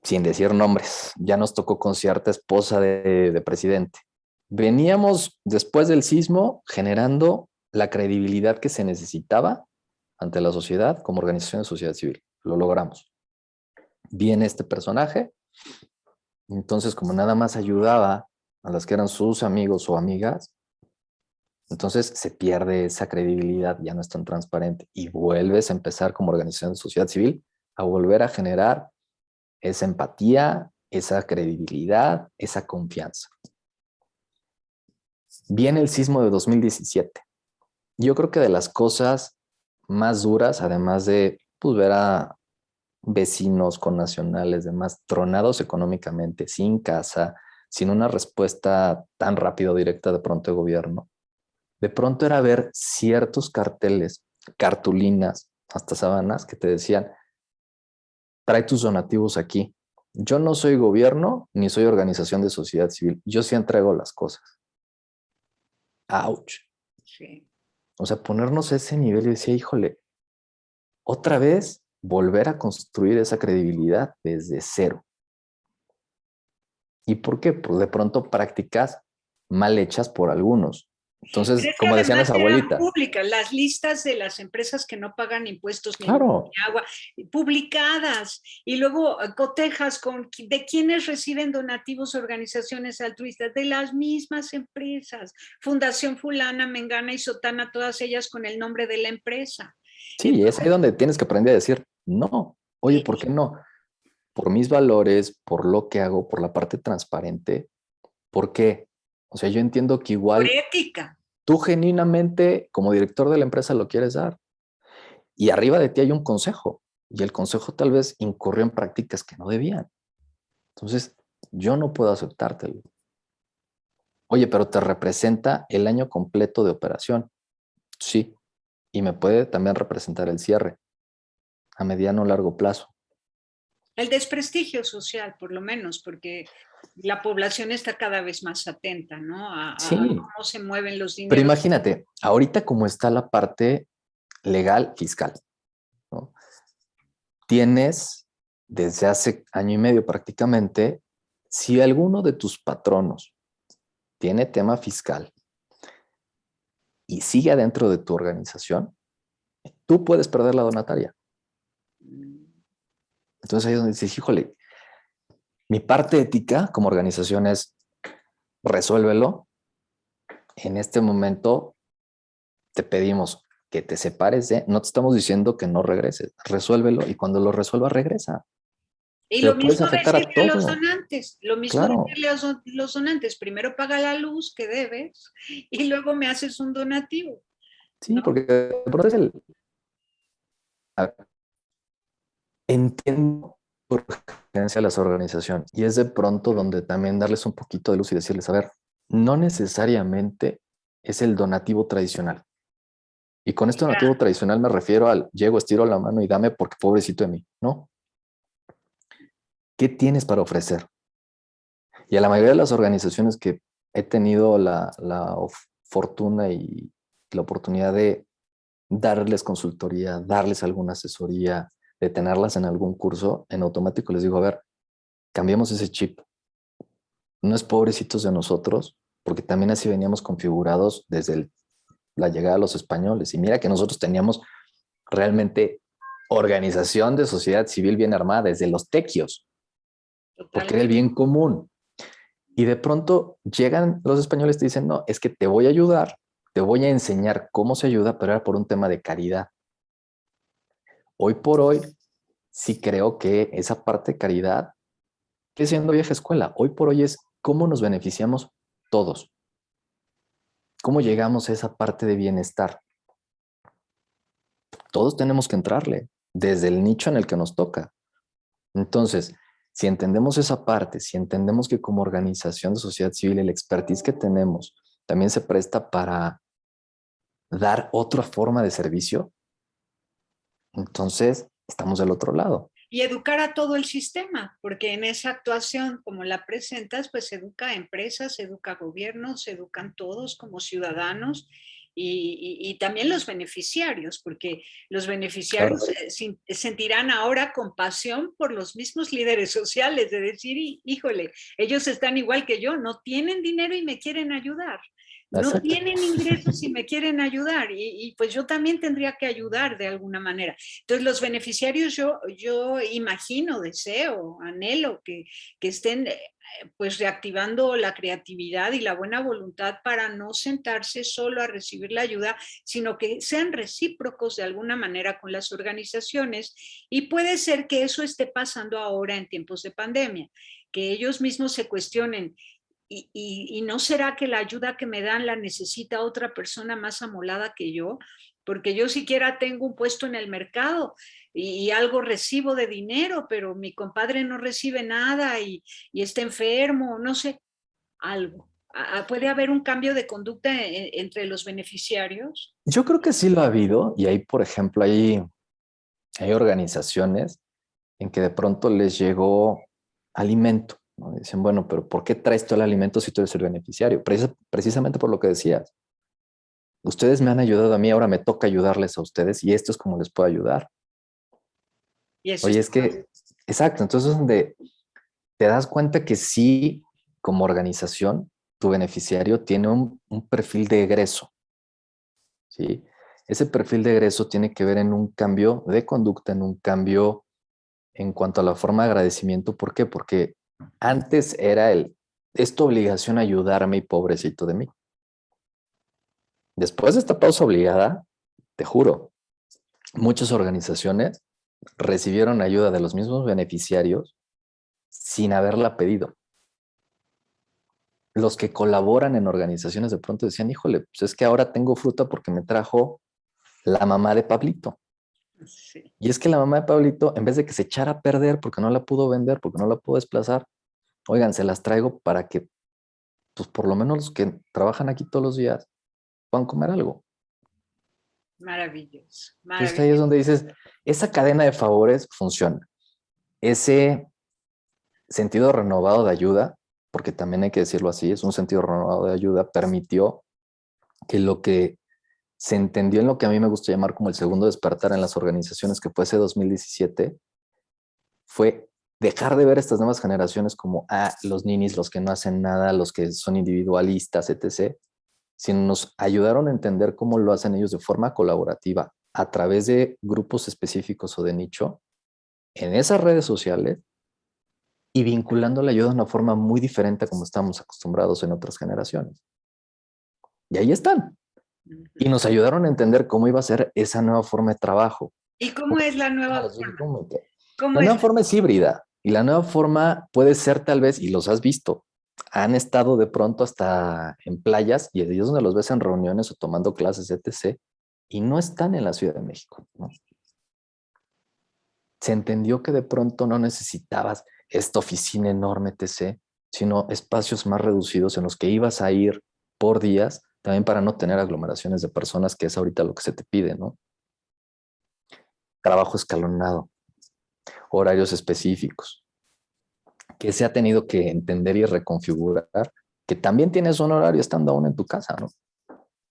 sin decir nombres, ya nos tocó con cierta esposa de presidente. Veníamos después del sismo generando la credibilidad que se necesitaba ante la sociedad como organización de sociedad civil. Lo logramos. Viene este personaje, entonces como nada más ayudaba a las que eran sus amigos o amigas, entonces se pierde esa credibilidad, ya no es tan transparente y vuelves a empezar como organización de sociedad civil a volver a generar esa empatía, esa credibilidad, esa confianza. Viene el sismo de 2017. Yo creo que de las cosas más duras, además de pues, ver a vecinos con nacionales, demás, tronados económicamente, sin casa, sin una respuesta tan rápida o directa de pronto de gobierno. De pronto era ver ciertos carteles, cartulinas, hasta sábanas que te decían, trae tus donativos aquí. Yo no soy gobierno ni soy organización de sociedad civil. Yo sí entrego las cosas. Ouch. Sí. O sea, ponernos a ese nivel y decía, híjole, otra vez volver a construir esa credibilidad desde cero. ¿Y por qué? Pues de pronto prácticas mal hechas por algunos. Pero Entonces, es que como decían además las eran abuelitas, públicas, las listas de las empresas que no pagan impuestos ni luz claro, ni agua, publicadas, y luego cotejas con de quienes reciben donativos organizaciones altruistas, de las mismas empresas, Fundación Fulana, Mengana y Sotana, todas ellas con el nombre de la empresa. sí, es ahí Entonces, donde tienes que aprender a decir, no, oye, ¿por qué no? Por mis valores, por lo que hago, por la parte transparente, ¿por qué? O sea, yo entiendo que por igual ética. tú genuinamente como director de la empresa lo quieres dar y arriba de ti hay un consejo y el consejo tal vez incurrió en prácticas que no debían. Entonces, yo no puedo aceptártelo. Oye, pero te representa el año completo de operación. Sí, y me puede también representar el cierre a mediano o largo plazo. El desprestigio social, por lo menos, porque la población está cada vez más atenta, ¿no? A Sí, cómo se mueven los pero dineros. imagínate, ahorita como está la parte legal fiscal, ¿no? Tienes desde hace año y medio prácticamente, si alguno de tus patronos tiene tema fiscal y sigue adentro de tu organización, tú puedes perder la donataria. Entonces ahí es donde dices, híjole, mi parte ética como organización es resuélvelo. En este momento te pedimos que te separes de, no te estamos diciendo que no regreses, resuélvelo y cuando lo resuelvas regresa. Y lo Pero puedes mismo afectar a decirle a los todo, donantes, lo mismo claro. decirle a los donantes, primero paga la luz que debes y luego me haces un donativo, Sí, ¿no? porque de pronto es el, entiendo por urgencia las organizaciones y es de pronto donde también darles un poquito de luz y decirles, a ver, no necesariamente es el donativo tradicional. Y con este donativo tradicional me refiero al llego, estiro la mano y dame porque pobrecito de mí. No. ¿Qué tienes para ofrecer? Y a la mayoría de las organizaciones que he tenido la fortuna y la oportunidad de darles consultoría, darles alguna asesoría, de tenerlas en algún curso, en automático les digo, a ver, cambiemos ese chip. No es pobrecitos de nosotros, porque también así veníamos configurados desde la llegada de los españoles. Y mira que nosotros teníamos realmente organización de sociedad civil bien armada desde los tequios, porque era el Totalmente. bien común. Y de pronto llegan los españoles y te dicen, no, es que te voy a ayudar, te voy a enseñar cómo se ayuda, pero era por un tema de caridad. Hoy por hoy, sí creo que esa parte de caridad, que siendo vieja escuela, hoy por hoy es cómo nos beneficiamos todos, cómo llegamos a esa parte de bienestar. Todos tenemos que entrarle desde el nicho en el que nos toca. Entonces, si entendemos esa parte, si entendemos que como organización de sociedad civil el expertise que tenemos también se presta para dar otra forma de servicio, entonces estamos del otro lado. Y educar a todo el sistema, porque en esa actuación, como la presentas, pues se educa a empresas, se educa a gobiernos, se educan todos como ciudadanos y también los beneficiarios, porque los Claro. beneficiarios sentirán ahora compasión por los mismos líderes sociales, de decir, híjole, ellos están igual que yo, no tienen dinero y me quieren ayudar. No Exacto. tienen ingresos y me quieren ayudar y pues yo también tendría que ayudar de alguna manera. Entonces, los beneficiarios yo imagino, deseo, anhelo que estén pues reactivando la creatividad y la buena voluntad para no sentarse solo a recibir la ayuda, sino que sean recíprocos de alguna manera con las organizaciones y puede ser que eso esté pasando ahora en tiempos de pandemia, que ellos mismos se cuestionen. ¿Y no será que la ayuda que me dan la necesita otra persona más amolada que yo? porque yo siquiera tengo un puesto en el mercado y algo recibo de dinero, pero mi compadre no recibe nada y está enfermo, no sé, algo. ¿Puede haber un cambio de conducta entre los beneficiarios? Yo creo que sí lo ha habido y ahí, por ejemplo, hay organizaciones en que de pronto les llegó alimento, ¿no? Dicen, bueno, pero ¿por qué traes tú el alimento si tú eres el beneficiario? Precisamente por lo que decías. Ustedes me han ayudado a mí, ahora me toca ayudarles a ustedes y esto es como les puedo ayudar. Y eso Oye, es... es que, exacto, entonces es donde te das cuenta que sí, como organización, tu beneficiario tiene un perfil de egreso, ¿sí? Ese perfil de egreso tiene que ver en un cambio de conducta, en un cambio en cuanto a la forma de agradecimiento. ¿Por qué? Porque antes era es tu obligación ayudarme y pobrecito de mí. Después de esta pausa obligada, te juro, muchas organizaciones recibieron ayuda de los mismos beneficiarios sin haberla pedido. Los que colaboran en organizaciones de pronto decían, híjole, pues es que ahora tengo fruta porque me trajo la mamá de Pablito. Sí. Y es que la mamá de Pablito, en vez de que se echara a perder porque no la pudo vender, porque no la pudo desplazar, oigan, se las traigo para que, pues por lo menos los que trabajan aquí todos los días puedan comer algo. Maravilloso, Entonces ahí es maravilloso. donde dices, esa cadena de favores funciona. Ese sentido renovado de ayuda, porque también hay que decirlo así, es un sentido renovado de ayuda, permitió que lo que se entendió en lo que a mí me gusta llamar como el segundo despertar en las organizaciones, que fue ese 2017, fue dejar de ver estas nuevas generaciones como los ninis, los que no hacen nada, los que son individualistas, etc., sino nos ayudaron a entender cómo lo hacen ellos de forma colaborativa a través de grupos específicos o de nicho en esas redes sociales y vinculando la ayuda de una forma muy diferente a como estamos acostumbrados en otras generaciones. Y ahí están. Y nos ayudaron a entender cómo iba a ser esa nueva forma de trabajo. ¿Y cómo es la nueva forma? ¿Cómo La es? nueva forma es híbrida y la nueva forma puede ser tal vez, y los has visto, han estado de pronto hasta en playas y ellos donde los ves en reuniones o tomando clases, etc. Y no están en la Ciudad de México, ¿no? Se entendió que de pronto no necesitabas esta oficina enorme, etc., sino espacios más reducidos en los que ibas a ir por días, también para no tener aglomeraciones de personas, que es ahorita lo que se te pide, ¿no? Trabajo escalonado, horarios específicos, que se ha tenido que entender y reconfigurar, que también tienes un horario estando aún en tu casa, ¿no?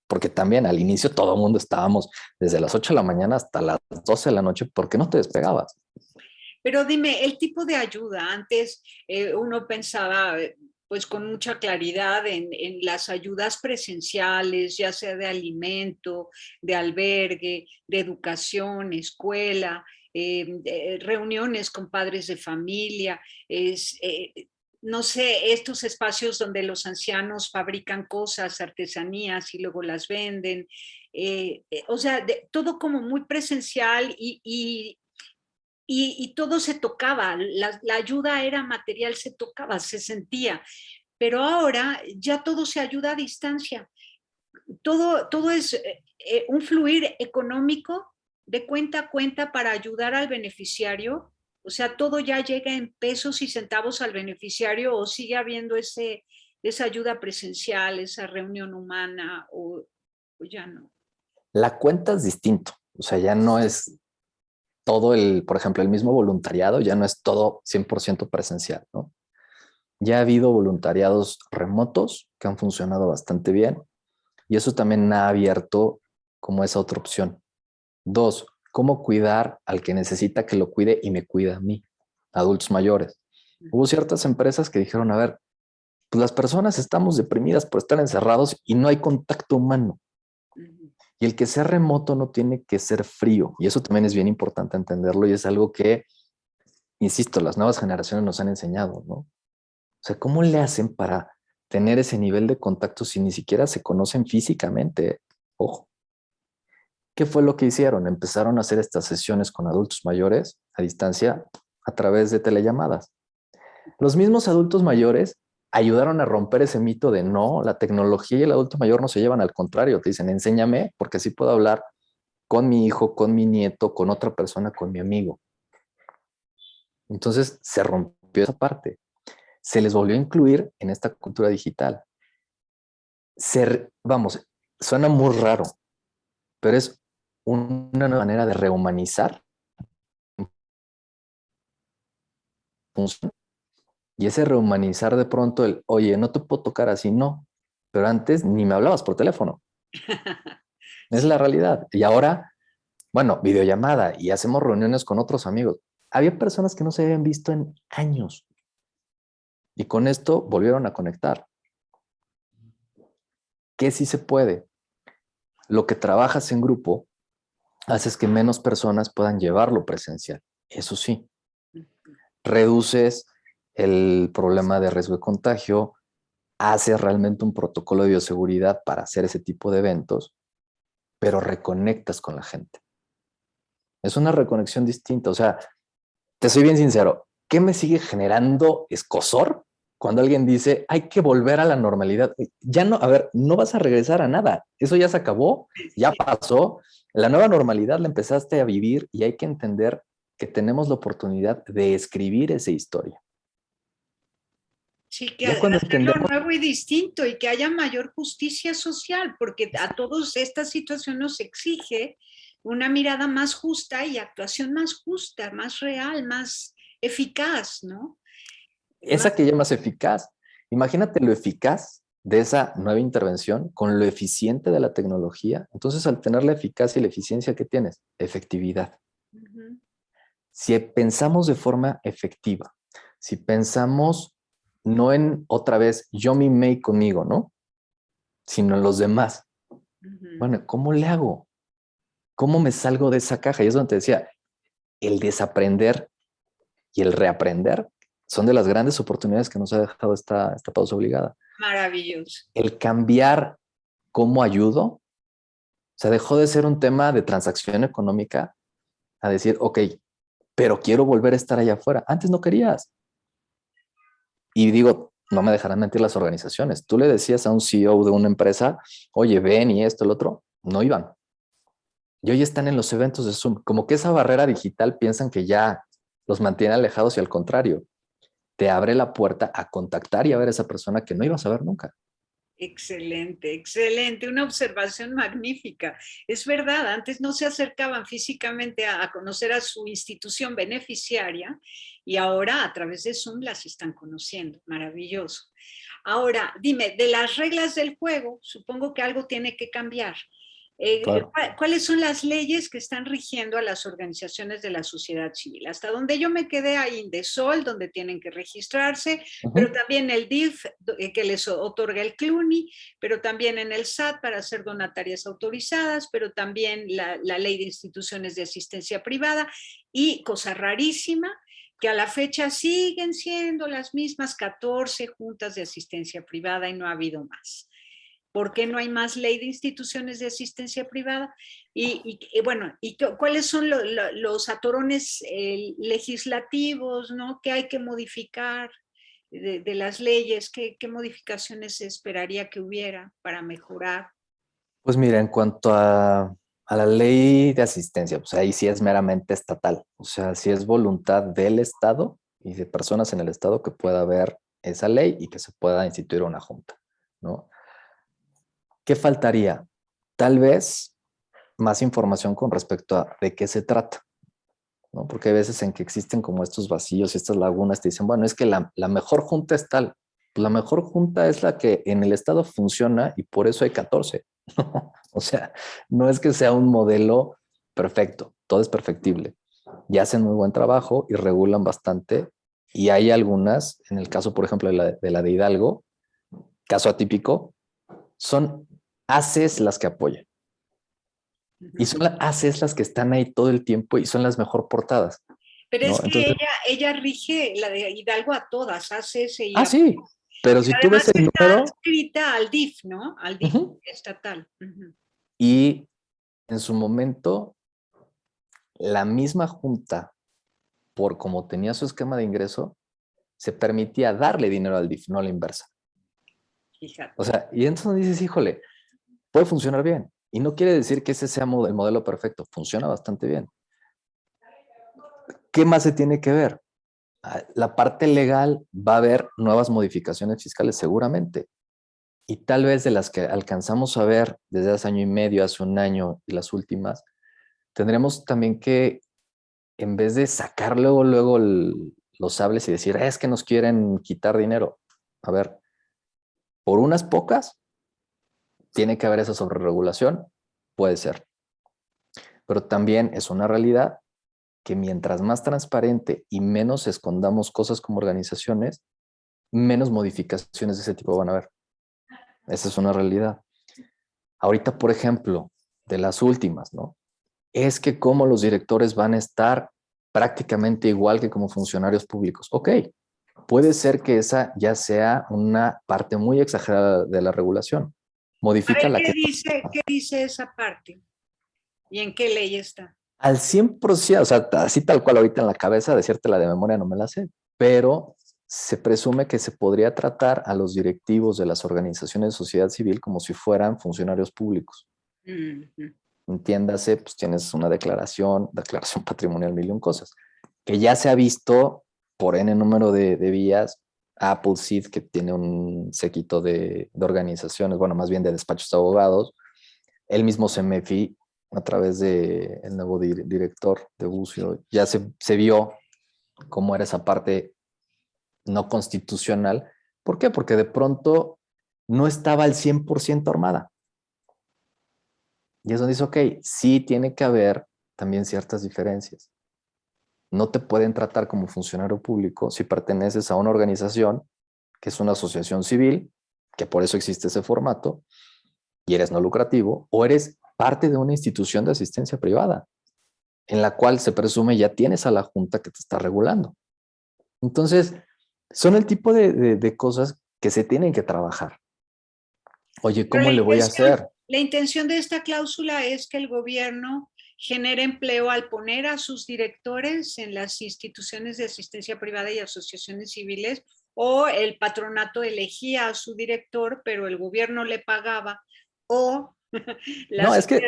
Porque también al inicio todo el mundo estábamos desde las 8 de la mañana hasta las 12 de la noche porque no te despegabas. Pero dime, el tipo de ayuda, antes uno pensaba pues con mucha claridad en las ayudas presenciales, ya sea de alimento, de albergue, de educación, escuela, reuniones con padres de familia, es, no sé, estos espacios donde los ancianos fabrican cosas, artesanías y luego las venden. O sea, todo como muy presencial y todo se tocaba, la ayuda era material, se tocaba, se sentía, pero ahora ya todo se ayuda a distancia, todo es un fluir económico de cuenta a cuenta para ayudar al beneficiario, o sea, todo ya llega en pesos y centavos al beneficiario o sigue habiendo esa ayuda presencial, esa reunión humana o ya no. La cuenta es distinto, o sea, ya no es todo por ejemplo, el mismo voluntariado, ya no es todo 100% presencial, ¿no? Ya ha habido voluntariados remotos que han funcionado bastante bien y eso también ha abierto como esa otra opción. Dos, cómo cuidar al que necesita que lo cuide y me cuida a mí, adultos mayores. Hubo ciertas empresas que dijeron, a ver, pues las personas estamos deprimidas por estar encerrados y no hay contacto humano. Y el que sea remoto no tiene que ser frío. Y eso también es bien importante entenderlo y es algo que, insisto, las nuevas generaciones nos han enseñado, ¿no? O sea, ¿cómo le hacen para tener ese nivel de contacto si ni siquiera se conocen físicamente? Ojo. ¿Qué fue lo que hicieron? Empezaron a hacer estas sesiones con adultos mayores a distancia a través de telellamadas. Los mismos adultos mayores ayudaron a romper ese mito de no, la tecnología y el adulto mayor no se llevan, al contrario, te dicen, enséñame porque así puedo hablar con mi hijo, con mi nieto, con otra persona, con mi amigo. Entonces se rompió esa parte. Se les volvió a incluir en esta cultura digital. Vamos, suena muy raro, pero es una manera de rehumanizar. Y ese rehumanizar de pronto oye, no te puedo tocar así, no. Pero antes ni me hablabas por teléfono. Es Sí. la realidad. Y ahora, bueno, videollamada y hacemos reuniones con otros amigos. Había personas que no se habían visto en años. Y con esto volvieron a conectar. ¿Qué sí se puede? Lo que trabajas en grupo haces que menos personas puedan llevarlo presencial. Eso sí, reduces el problema de riesgo de contagio, haces realmente un protocolo de bioseguridad para hacer ese tipo de eventos, pero reconectas con la gente. Es una reconexión distinta. O sea, te soy bien sincero, ¿qué me sigue generando escozor cuando alguien dice hay que volver a la normalidad? Ya no, a ver, no vas a regresar a nada. Eso ya se acabó, ya Sí. pasó. La nueva normalidad la empezaste a vivir y hay que entender que tenemos la oportunidad de escribir esa historia. Sí, que Ya cuando hacerlo entendemos, nuevo y distinto y que haya mayor justicia social, porque a todos esta situación nos exige una mirada más justa y actuación más justa, más real, más eficaz, ¿no? Más, esa que llamas eficaz, imagínate lo eficaz de esa nueva intervención con lo eficiente de la tecnología. Entonces, al tener la eficacia y la eficiencia que tienes, efectividad. uh-huh. Si pensamos de forma efectiva, si pensamos no en otra vez yo me mimé conmigo, ¿no? Sino en los demás. Uh-huh. Bueno, ¿cómo le hago? ¿Cómo me salgo de esa caja? Y es donde te decía, el desaprender y el reaprender son de las grandes oportunidades que nos ha dejado esta pausa obligada. Maravilloso. El cambiar cómo ayudo, o sea, dejó de ser un tema de transacción económica a decir, ok, pero quiero volver a estar allá afuera. Antes no querías. Y digo, no me dejarán mentir las organizaciones. Tú le decías a un CEO de una empresa, oye, ven y esto, el otro, no iban. Y hoy están en los eventos de Zoom. Como que esa barrera digital piensan que ya los mantiene alejados y al contrario, te abre la puerta a contactar y a ver a esa persona que no ibas a ver nunca. Excelente, excelente, una observación magnífica. Es verdad, antes no se acercaban físicamente a conocer a su institución beneficiaria y ahora a través de Zoom las están conociendo. Maravilloso. Ahora, dime, de las reglas del juego, supongo que algo tiene que cambiar. Claro. ¿Cuáles son las leyes que están rigiendo a las organizaciones de la sociedad civil? Hasta donde yo me quedé ahí en Indesol, donde tienen que registrarse, pero también el DIF que les otorga el CLUNY, pero también en el SAT para ser donatarias autorizadas, pero también la ley de instituciones de asistencia privada y, cosa rarísima, que a la fecha siguen siendo las mismas 14 juntas de asistencia privada y no ha habido más. ¿Por qué no hay más ley de instituciones de asistencia privada? Bueno, ¿cuáles son los atorones legislativos, ¿no? ¿Qué hay que modificar de las leyes? ¿Qué modificaciones se esperaría que hubiera para mejorar? Pues mira, en cuanto a la ley de asistencia, pues ahí sí es meramente estatal. O sea, sí es voluntad del Estado y de personas en el Estado que pueda haber esa ley y que se pueda instituir una junta, ¿no? ¿Qué faltaría? Tal vez más información con respecto a de qué se trata, ¿no? Porque hay veces en que existen como estos vacíos y estas lagunas, te dicen, bueno, es que la mejor junta es tal. Pues la mejor junta es la que en el Estado funciona y por eso hay 14. O sea, no es que sea un modelo perfecto, todo es perfectible. Y hacen muy buen trabajo y regulan bastante. Y hay algunas, en el caso, por ejemplo, de la de Hidalgo, caso atípico, son ACES las que apoyan. Y son las ACES las que están ahí todo el tiempo y son las mejor portadas, Pero ¿no? es que Entonces, ella rige la de Hidalgo a todas, ACS y sí, pero si tú además ves el está número, adscrita al DIF, ¿no? Al DIF estatal. Uh-huh. y en su momento, la misma junta, por como tenía su esquema de ingreso, se permitía darle dinero al DIF, no a la inversa. O Fíjate. sea, y entonces dices, híjole, puede funcionar bien. Y no quiere decir que ese sea el modelo perfecto, funciona bastante bien. ¿Qué más se tiene que ver? La parte legal va a haber nuevas modificaciones fiscales seguramente. Y tal vez de las que alcanzamos a ver desde hace año y medio, hace un año y las últimas, tendremos también que, en vez de sacar luego los sables y decir, es que nos quieren quitar dinero. A ver, por unas pocas, tiene que haber esa sobreregulación, puede ser. Pero también es una realidad que mientras más transparente y menos escondamos cosas como organizaciones, menos modificaciones de ese tipo van a haber. Esa es una realidad. Ahorita, por ejemplo, de las últimas, ¿no? Es que como los directores van a estar prácticamente igual que como funcionarios públicos. Ok, puede ser que esa ya sea una parte muy exagerada de la regulación. A Modifica ver, la que qué dice esa parte? ¿Y en qué ley está? al 100%, o sea, así tal cual ahorita en la cabeza, decírtela de memoria no me la sé, pero se presume que se podría tratar a los directivos de las organizaciones de sociedad civil como si fueran funcionarios públicos. Ujú. Entiéndase, pues tienes una declaración patrimonial, mil y un cosas, que ya se ha visto por N número de vías. Apple Seed, que tiene un séquito de organizaciones, bueno, más bien de despachos de abogados, el mismo CEMEFI, a través del nuevo director de Bucio, ya se vio cómo era esa parte no constitucional. ¿Por qué? Porque de pronto no estaba al 100% armada. Y es donde dice, ok, sí tiene que haber también ciertas diferencias. No te pueden tratar como funcionario público si perteneces a una organización que es una asociación civil, que por eso existe ese formato, y eres no lucrativo, o eres parte de una institución de asistencia privada, en la cual se presume ya tienes a la junta que te está regulando. Entonces, son el tipo de cosas que se tienen que trabajar. Oye, Pero ¿cómo le voy a hacer? la intención de esta cláusula es que el gobierno genere empleo al poner a sus directores en las instituciones de asistencia privada y asociaciones civiles, o el patronato elegía a su director, pero el gobierno le pagaba, o la No, es que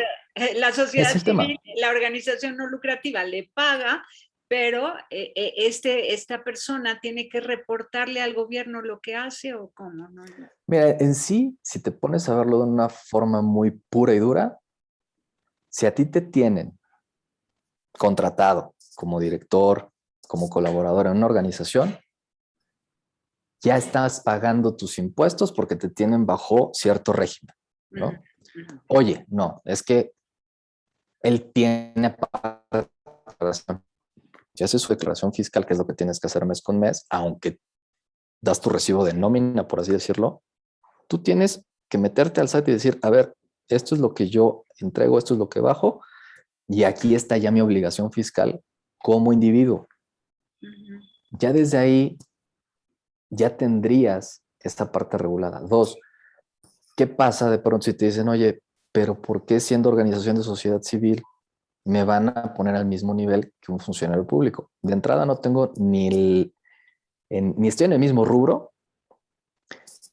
la es sociedad el civil, tema. la organización no lucrativa le paga, pero esta persona tiene que reportarle al gobierno lo que hace o cómo, ¿no? Mira, en sí, si te pones a verlo de una forma muy pura y dura, si a ti te tienen contratado como director, como colaborador en una organización, ya estás pagando tus impuestos porque te tienen bajo cierto régimen, ¿no? Oye, no, es que él tiene declaración. Si haces su declaración fiscal, que es lo que tienes que hacer mes con mes, aunque das tu recibo de nómina, por así decirlo, tú tienes que meterte al site y decir, a ver, esto es lo que yo entrego, esto es lo que bajo, y aquí está ya mi obligación fiscal como individuo. Ya desde ahí ya tendrías esta parte regulada. Dos, ¿qué pasa de pronto si te dicen, oye, pero ¿por qué siendo organización de sociedad civil me van a poner al mismo nivel que un funcionario público? De entrada no tengo ni estoy en el mismo rubro.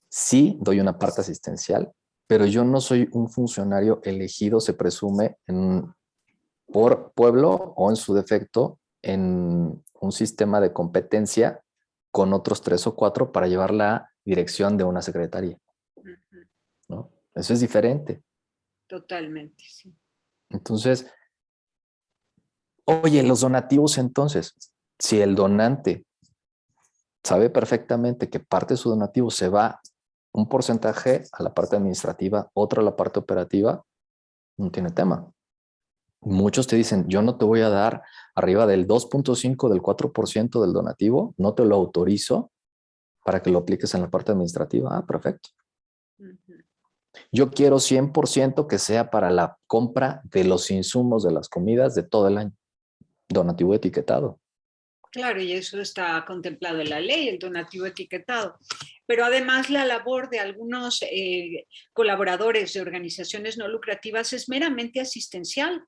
Sí doy una parte asistencial, pero yo no soy un funcionario elegido, se presume, por pueblo o en su defecto en un sistema de competencia con otros 3 o 4 para llevar la dirección de una secretaría, ¿no? Eso es diferente. Totalmente, sí. Entonces, oye, los donativos entonces, si el donante sabe perfectamente que parte de su donativo se va un porcentaje a la parte administrativa, otro a la parte operativa, no tiene tema. Muchos te dicen, yo no te voy a dar arriba del 2.5, del 4% del donativo, no te lo autorizo para que lo apliques en la parte administrativa. Ah, perfecto. Yo quiero 100% que sea para la compra de los insumos de las comidas de todo el año. Donativo etiquetado. Claro, y eso está contemplado en la ley, el donativo etiquetado. Pero además la labor de algunos colaboradores de organizaciones no lucrativas es meramente asistencial.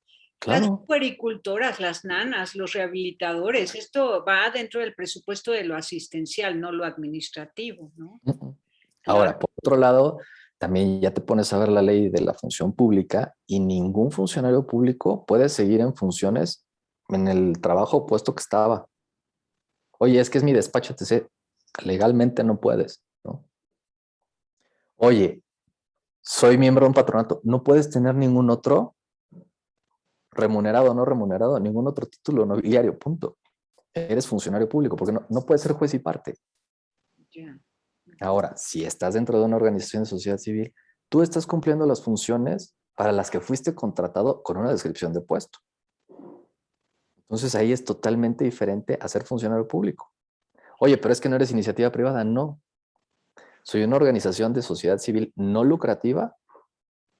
Las Claro. puericultoras, las nanas, los rehabilitadores, esto va dentro del presupuesto de lo asistencial, no lo administrativo, ¿no? Claro. Ahora, por otro lado, también ya te pones a ver la ley de la función pública y ningún funcionario público puede seguir en funciones en el trabajo puesto que estaba. Oye, es que es mi despacho, etc. Legalmente no puedes, ¿no? Oye, soy miembro de un patronato, no puedes tener ningún otro remunerado o no remunerado, ningún otro título nobiliario, punto. Eres funcionario público, porque no puedes ser juez y parte. Ya. Ahora, si estás dentro de una organización de sociedad civil, tú estás cumpliendo las funciones para las que fuiste contratado con una descripción de puesto. Entonces ahí es totalmente diferente a ser funcionario público. Oye, pero es que no eres iniciativa privada. No, soy una organización de sociedad civil no lucrativa,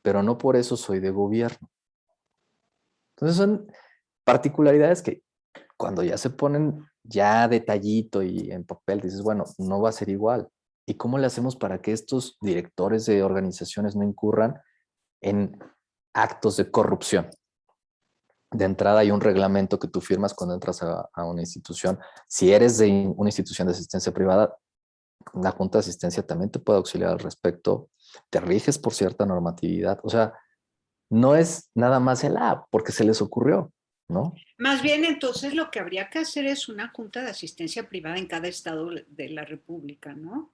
pero no por eso soy de gobierno. Entonces son particularidades que cuando ya se ponen ya detallito y en papel, dices, bueno, no va a ser igual. ¿Y cómo le hacemos para que estos directores de organizaciones no incurran en actos de corrupción? De entrada hay un reglamento que tú firmas cuando entras a una institución. Si eres de una institución de asistencia privada, la Junta de Asistencia también te puede auxiliar al respecto. Te riges por cierta normatividad. O sea, no es nada más porque se les ocurrió, ¿no? Más bien, entonces lo que habría que hacer es una junta de asistencia privada en cada estado de la República, ¿no?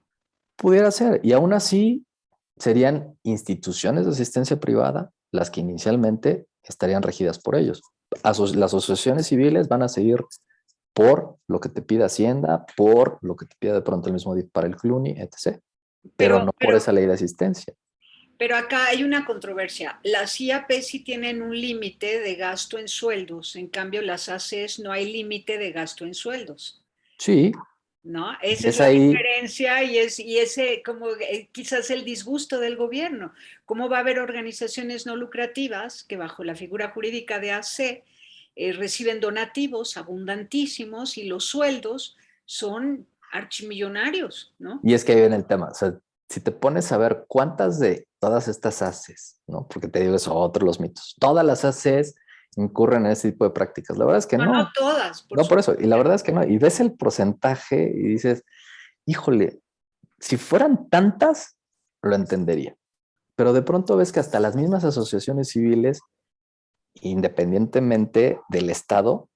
Pudiera ser. Y aún así, serían instituciones de asistencia privada las que inicialmente estarían regidas por ellos. Las asociaciones civiles van a seguir por lo que te pide Hacienda, por lo que te pide de pronto el mismo DIF para el CLUNY, etc. Pero Pero, no por pero, esa ley de asistencia. pero acá hay una controversia. Las IAP sí tienen un límite de gasto en sueldos, en cambio las ACES no hay límite de gasto en sueldos. Sí, ¿No? Esa es es la ahí. diferencia y ese como quizás el disgusto del gobierno. ¿Cómo va a haber organizaciones no lucrativas que bajo la figura jurídica de AC reciben donativos abundantísimos y los sueldos son archimillonarios, ¿no? Y es que ahí viene el tema. O sea, si te pones a ver cuántas de todas estas haces, ¿no? Porque te digo eso, otros los mitos. Todas las haces incurren en ese tipo de prácticas. La verdad es que No, no no. todas, por No por supuesto. eso. Y la verdad es que no. Y ves el porcentaje y dices, híjole, si fueran tantas, lo entendería. Pero de pronto ves que hasta las mismas asociaciones civiles, independientemente del Estado,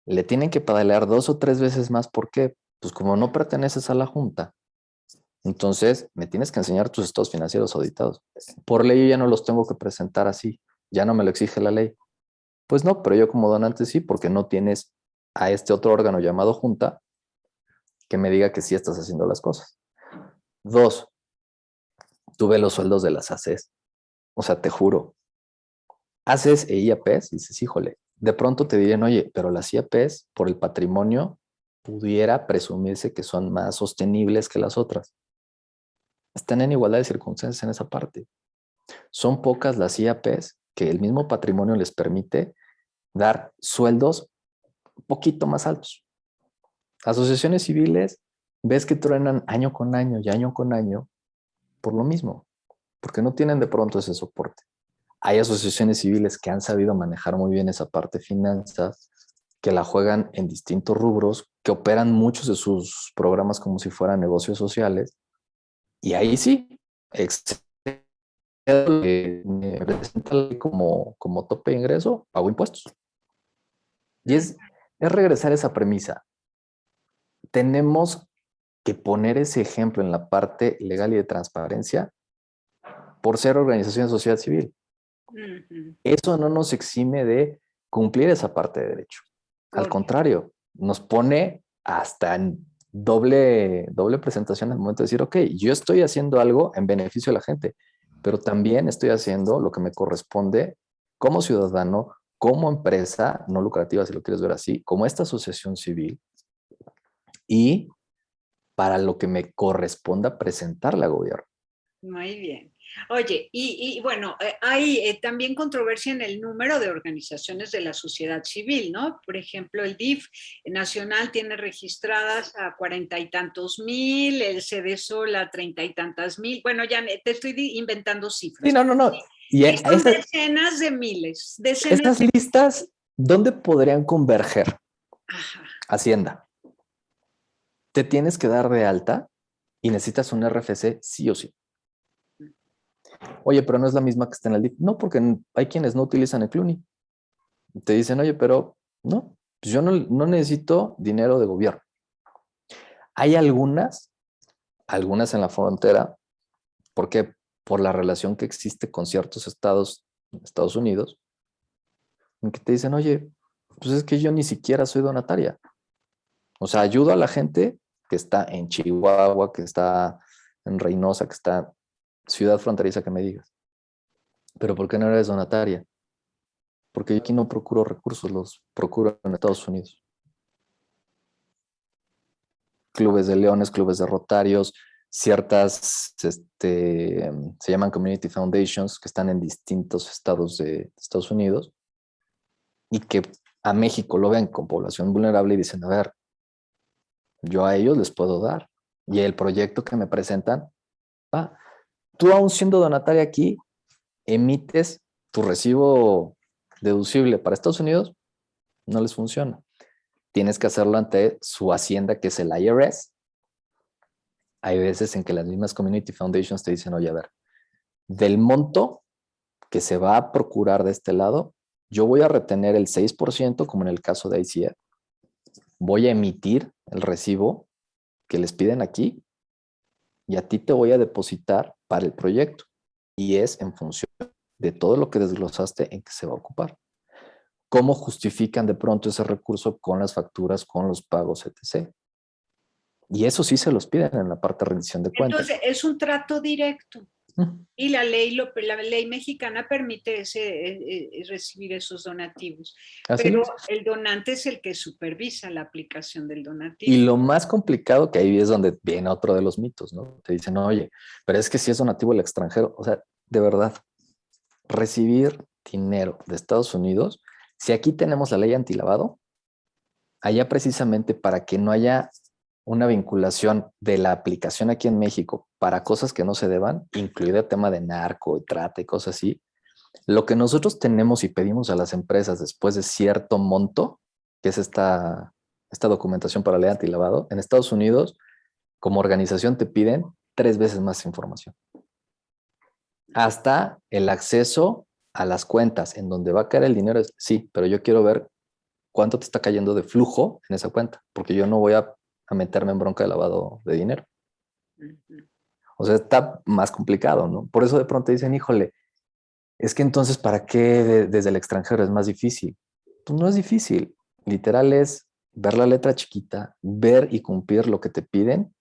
le tienen que pedalear 2 o 3 veces más. ¿Por qué? Pues como no perteneces a la Junta, entonces me tienes que enseñar tus estados financieros auditados. Por ley yo ya no los tengo que presentar así, ya no me lo exige la ley. Pues no, pero yo como donante sí, porque no tienes a este otro órgano llamado Junta que me diga que sí estás haciendo las cosas. Dos, tú ves los sueldos de las ACES. O sea, te juro, ACES e IAPs, dices, híjole, de pronto te dirían, oye, pero las IAPs, por el patrimonio, pudiera presumirse que son más sostenibles que las otras. Están en igualdad de circunstancias en esa parte. Son pocas las IAPs que el mismo patrimonio les permite dar sueldos un poquito más altos. Asociaciones civiles, ves que truenan año con año y año con año por lo mismo, porque no tienen de pronto ese soporte. Hay asociaciones civiles que han sabido manejar muy bien esa parte de finanzas, que la juegan en distintos rubros, que operan muchos de sus programas como si fueran negocios sociales, y ahí sí, me presenta como tope de ingreso, pago impuestos. Y es regresar a esa premisa. Tenemos que poner ese ejemplo en la parte legal y de transparencia por ser organización de sociedad civil. Eso no nos exime de cumplir esa parte de derecho. Al Correcto. contrario, nos pone hasta en doble presentación al momento de decir, ok, yo estoy haciendo algo en beneficio de la gente, pero también estoy haciendo lo que me corresponde como ciudadano, como empresa no lucrativa, si lo quieres ver así, como esta asociación civil y para lo que me corresponda presentarle al gobierno. Muy bien. Oye, y bueno, hay también controversia en el número de organizaciones de la sociedad civil, ¿no? Por ejemplo, el DIF nacional tiene registradas a 40 y tantos mil, el CDSOL a 30 y tantas mil. Bueno, ya te estoy inventando Sí, cifras. no, no, no. Y Y son decenas de miles, decenas esas de... listas, ¿dónde podrían converger? Ajá. Hacienda. Te tienes que dar de alta y necesitas un RFC sí o sí. Oye, pero no es la misma que está en el DIF. No, porque hay quienes no utilizan el CLUNY. Te dicen, oye, pero no, pues yo no necesito dinero de gobierno. Hay algunas en la frontera, porque por la relación que existe con ciertos estados de Estados Unidos, en que te dicen, oye, pues es que yo ni siquiera soy donataria. O sea, ayudo a la gente que está en Chihuahua, que está en Reynosa, que está ciudad fronteriza que me digas. Pero ¿por qué no eres donataria? Porque yo aquí no procuro recursos, los procuro en Estados Unidos. Clubes de leones, clubes de rotarios, ciertas, se llaman community foundations, que están en distintos estados de Estados Unidos y que a México lo ven con población vulnerable y dicen, a ver, yo a ellos les puedo dar. Y el proyecto que me presentan, tú aún siendo donataria aquí, emites tu recibo deducible para Estados Unidos, no les funciona. Tienes que hacerlo ante su hacienda, que es el IRS. Hay veces en que las mismas community foundations te dicen, oye, a ver, del monto que se va a procurar de este lado, yo voy a retener el 6%, como en el caso de ICF. Voy a emitir el recibo que les piden aquí y a ti te voy a depositar para el proyecto. Y es en función de todo lo que desglosaste en que se va a ocupar. ¿Cómo justifican de pronto ese recurso con las facturas, con los pagos, etc.? Y eso sí se los piden en la parte de rendición de cuentas. Entonces, es un trato directo. Y la ley mexicana permite recibir esos donativos. Así Pero es. el donante es el que supervisa la aplicación del Y donativo. lo más complicado, que ahí es donde viene otro de los mitos, ¿no? Te dicen, oye, pero es que si es donativo el extranjero, o sea, de verdad, recibir dinero de Estados Unidos, si aquí tenemos la ley antilavado, allá precisamente para que no haya una vinculación de la aplicación aquí en México para cosas que no se deban, incluido el tema de narco y trata y cosas así, lo que nosotros tenemos y pedimos a las empresas después de cierto monto, que es esta documentación para ley antilavado, en Estados Unidos, como organización te piden 3 veces más información. Hasta el acceso a las cuentas en donde va a caer el dinero, sí, pero yo quiero ver cuánto te está cayendo de flujo en esa cuenta, porque yo no voy a meterme en bronca de lavado de dinero. O sea, está más complicado, ¿no? Por eso de pronto dicen, híjole, es que entonces, ¿para qué desde el extranjero es más difícil? Pues no es difícil. Literal es ver la letra chiquita, ver y cumplir lo que te piden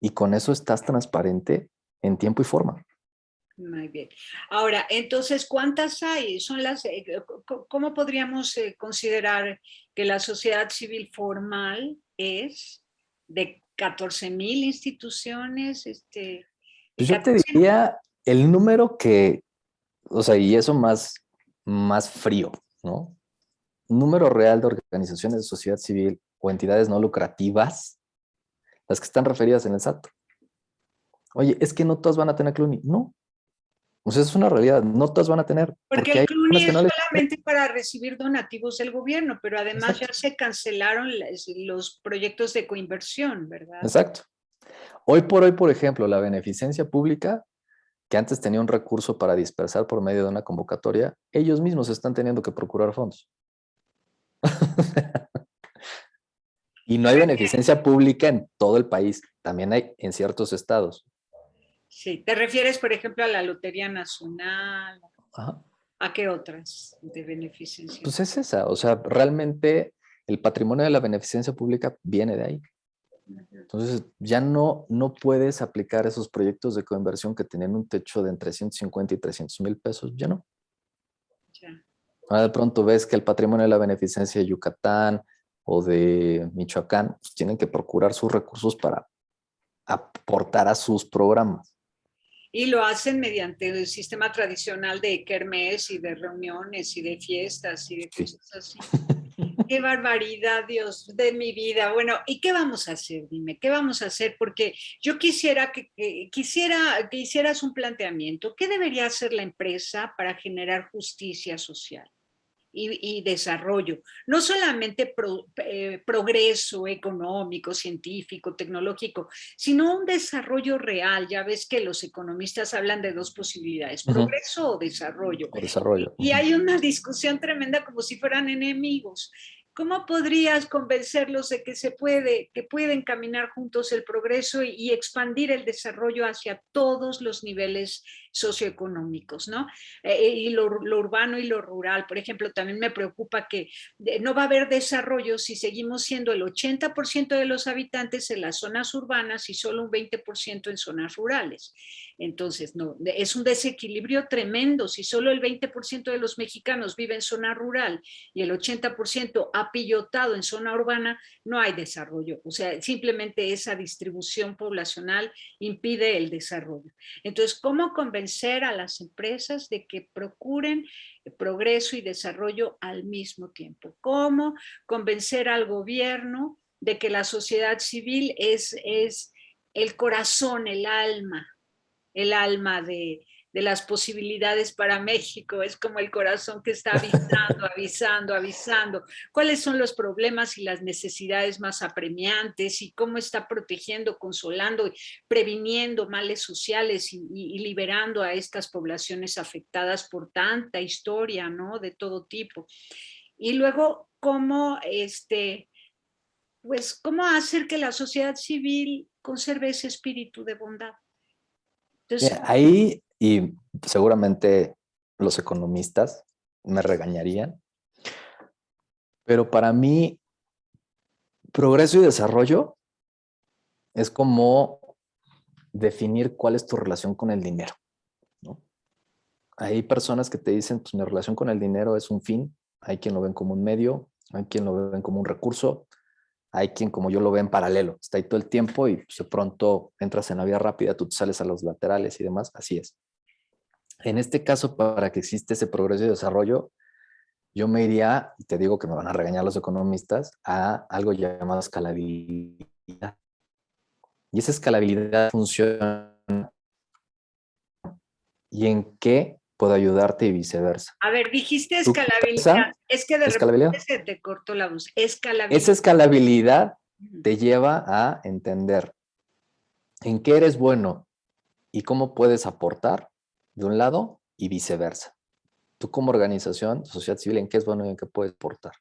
y con eso estás transparente en tiempo y forma. Muy bien. Ahora, entonces, ¿cuántas hay? ¿Cómo podríamos considerar que la sociedad civil formal es de 14,000 instituciones? Y Pues yo te diría el número que, o sea, y eso más frío, ¿no? Número real de organizaciones de sociedad civil o entidades no lucrativas, las que están referidas en el SAT. Oye, es que no todas van a tener CLUNY. No, o sea, es una realidad, no todas van a tener, porque porque el hay CLUNY unas que es no les... solamente para recibir donativos del gobierno, pero además ya Exacto, se cancelaron los proyectos de coinversión, ¿verdad? exacto. Hoy, por ejemplo, la beneficencia pública, que antes tenía un recurso para dispersar por medio de una convocatoria, ellos mismos están teniendo que procurar fondos. Y no hay beneficencia pública en todo el país, también hay en ciertos estados. Sí, ¿te refieres, por ejemplo, a la Lotería Nacional? Ajá. ¿A qué otras de beneficencia? Pues es esa, o sea, realmente el patrimonio de la beneficencia pública viene de ahí. Entonces, ya no puedes aplicar esos proyectos de coinversión que tenían un techo de entre 150 y 300,000 pesos, ya no. Ya. Ahora de pronto ves que el patrimonio de la beneficencia de Yucatán o de Michoacán pues, tienen que procurar sus recursos para aportar a sus programas. Y lo hacen mediante el sistema tradicional de kermés y de reuniones y de fiestas y de Sí. cosas así. Qué barbaridad, Dios, de mi vida. Bueno, ¿y qué vamos a hacer? Dime, ¿qué vamos a hacer? Porque yo quisiera quisiera que hicieras un planteamiento. ¿Qué debería hacer la empresa para generar justicia social? y desarrollo. No solamente progreso económico, científico, tecnológico, sino un desarrollo real. Ya ves que los economistas hablan de dos posibilidades, progreso o desarrollo. O desarrollo. Y hay una discusión tremenda como si fueran enemigos. ¿Cómo podrías convencerlos de que se puede, que pueden caminar juntos el progreso y expandir el desarrollo hacia todos los niveles socioeconómicos, ¿no? Y lo urbano y lo rural. Por ejemplo, también me preocupa que no va a haber desarrollo si seguimos siendo el 80% de los habitantes en las zonas urbanas y solo un 20% en zonas rurales. Entonces, no, es un desequilibrio tremendo. Si solo el 20% de los mexicanos vive en zona rural y el 80% apillotado en zona urbana, no hay desarrollo. O sea, simplemente esa distribución poblacional impide el desarrollo. Entonces, ¿cómo convencer a las empresas de que procuren progreso y desarrollo al mismo tiempo? ¿Cómo convencer al gobierno de que la sociedad civil es el corazón, el alma de las posibilidades para México? Es como el corazón que está avisando, avisando, avisando. ¿Cuáles son los problemas y las necesidades más apremiantes y cómo está protegiendo, consolando, previniendo males sociales y liberando a estas poblaciones afectadas por tanta historia, ¿no? De todo tipo. Y luego, cómo pues, cómo hacer que la sociedad civil conserve ese espíritu de bondad. Entonces, Ahí, y seguramente los economistas me regañarían, pero para mí, progreso y desarrollo es como definir cuál es tu relación con el dinero, ¿no? Hay personas que te dicen, pues mi relación con el dinero es un fin, hay quien lo ven como un medio, hay quien lo ven como un recurso, hay quien como yo lo ve en paralelo, está ahí todo el tiempo y pues, de pronto entras en la vía rápida, tú te sales a los laterales y demás, así es. En este caso, para que exista ese progreso y desarrollo, yo me iría, y te digo que me van a regañar los economistas, a algo llamado escalabilidad. Y esa escalabilidad funciona y en qué puedo ayudarte y viceversa. a ver, dijiste ¿Tu escalabilidad. empresa, Es que de repente escalabilidad? se te cortó la voz. Esa Escalabilidad. escalabilidad te lleva a entender en qué eres bueno y cómo puedes aportar de un lado y viceversa. Tú como organización, sociedad civil, en qué es bueno y en qué puedes aportar.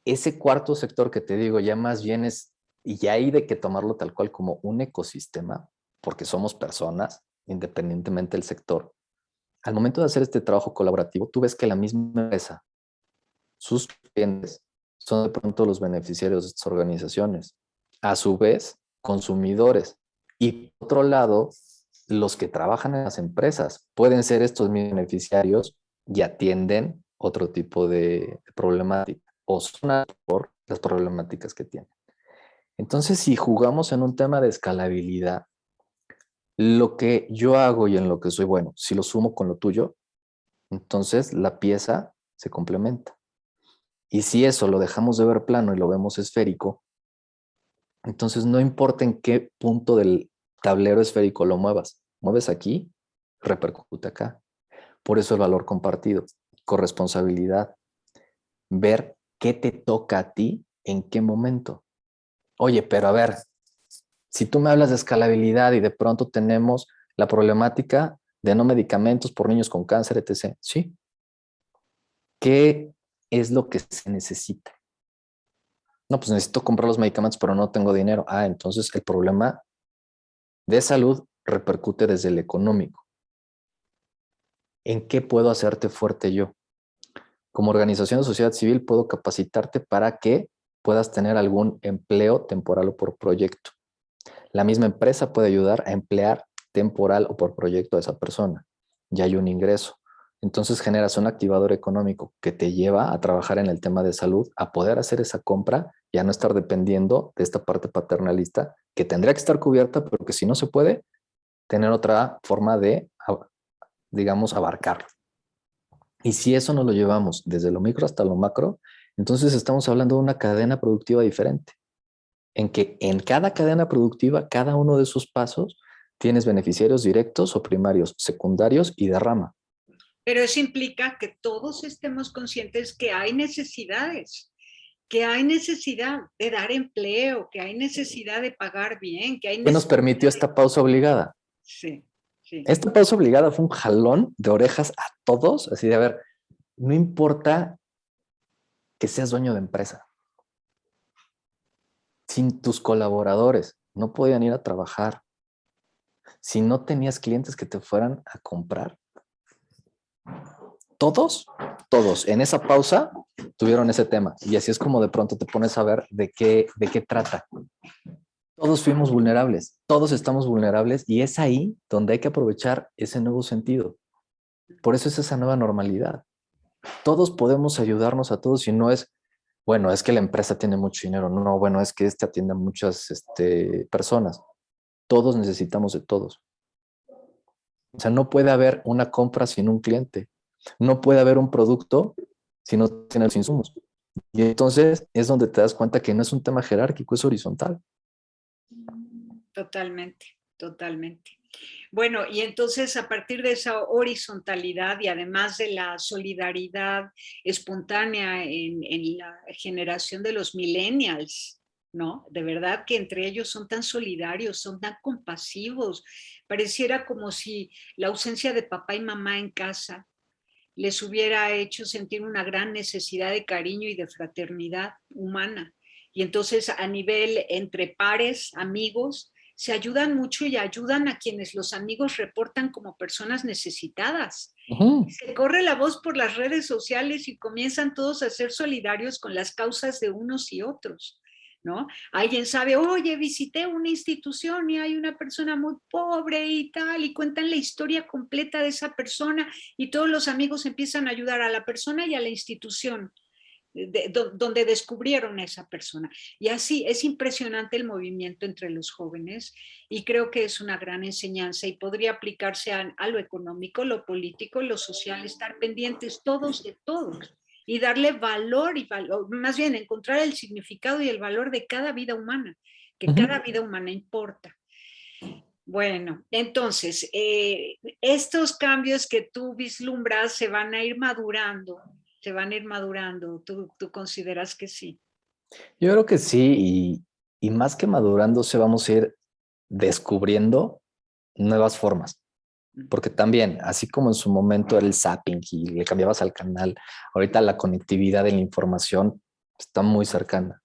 Ese cuarto sector que te digo ya más bien es, y ya hay de que tomarlo tal cual como un ecosistema, porque somos personas, independientemente del sector. Al momento de hacer este trabajo colaborativo, tú ves que la misma empresa, sus clientes, son de pronto los beneficiarios de estas organizaciones. A su vez, consumidores. Y por otro lado, los que trabajan en las empresas pueden ser estos beneficiarios y atienden otro tipo de problemática o son por las problemáticas que tienen. Entonces, si jugamos en un tema de escalabilidad, lo que yo hago y en lo que soy bueno, si lo sumo con lo tuyo, entonces la pieza se complementa. Y si eso lo dejamos de ver plano y lo vemos esférico, entonces no importa en qué punto del tablero esférico lo muevas. Mueves aquí, repercute acá. Por eso el valor compartido, corresponsabilidad, ver qué te toca a ti en qué momento. Oye, pero a ver, si tú me hablas de escalabilidad y de pronto tenemos la problemática de no medicamentos por niños con cáncer, etc. Sí. ¿Qué es lo que se necesita? No, pues necesito comprar los medicamentos, pero no tengo dinero. Ah, entonces el problema de salud repercute desde el económico. ¿En qué puedo hacerte fuerte yo? Como organización de sociedad civil puedo capacitarte para que puedas tener algún empleo temporal o por proyecto. La misma empresa puede ayudar a emplear temporal o por proyecto a esa persona. Ya hay un ingreso. Entonces generas un activador económico que te lleva a trabajar en el tema de salud, a poder hacer esa compra y a no estar dependiendo de esta parte paternalista que tendría que estar cubierta, pero que si no se puede, tener otra forma de, digamos, abarcarlo. Y si eso no lo llevamos desde lo micro hasta lo macro, entonces estamos hablando de una cadena productiva diferente, en que en cada cadena productiva, cada uno de esos pasos, tienes beneficiarios directos o primarios, secundarios y de rama. Pero eso implica que todos estemos conscientes que hay necesidad de dar empleo, que hay necesidad de pagar bien, que hay ¿Qué nos necesidad permitió de... esta pausa obligada? Sí, sí. Esta pausa obligada fue un jalón de orejas a todos, así de, a ver, no importa que seas dueño de empresa, sin tus colaboradores no podían ir a trabajar, si no tenías clientes que te fueran a comprar, todos en esa pausa tuvieron ese tema. Y así es como de pronto te pones a ver de qué trata. Todos fuimos vulnerables, todos estamos vulnerables y es ahí donde hay que aprovechar ese nuevo sentido. Por eso es esa nueva normalidad. Todos podemos ayudarnos a todos y no es, bueno, es que la empresa tiene mucho dinero. No, bueno, es que atiende a muchas personas. Todos necesitamos de todos. O sea, no puede haber una compra sin un cliente. No puede haber un producto si no tiene los insumos. Y entonces es donde te das cuenta que no es un tema jerárquico, es horizontal. Totalmente, totalmente. Bueno, y entonces a partir de esa horizontalidad y además de la solidaridad espontánea en la generación de los millennials, ¿no? De verdad que entre ellos son tan solidarios, son tan compasivos. Pareciera como si la ausencia de papá y mamá en casa les hubiera hecho sentir una gran necesidad de cariño y de fraternidad humana. Y entonces a nivel entre pares, amigos, se ayudan mucho y ayudan a quienes los amigos reportan como personas necesitadas. Se corre la voz por las redes sociales y comienzan todos a ser solidarios con las causas de unos y otros, ¿no? Alguien sabe, oye, visité una institución y hay una persona muy pobre y tal, y cuentan la historia completa de esa persona y todos los amigos empiezan a ayudar a la persona y a la institución donde descubrieron a esa persona. Y así es impresionante el movimiento entre los jóvenes y creo que es una gran enseñanza y podría aplicarse a lo económico, lo político, lo social, estar pendientes todos de todos y darle valor y valor, más bien encontrar el significado y el valor de cada vida humana, que cada vida humana importa. Bueno, entonces, estos cambios que tú vislumbras se van a ir madurando, se van a ir madurando. ¿Tú consideras que sí? Yo creo que sí, y más que madurándose, vamos a ir descubriendo nuevas formas. Porque también, así como en su momento era el zapping y le cambiabas al canal, ahorita la conectividad de la información está muy cercana.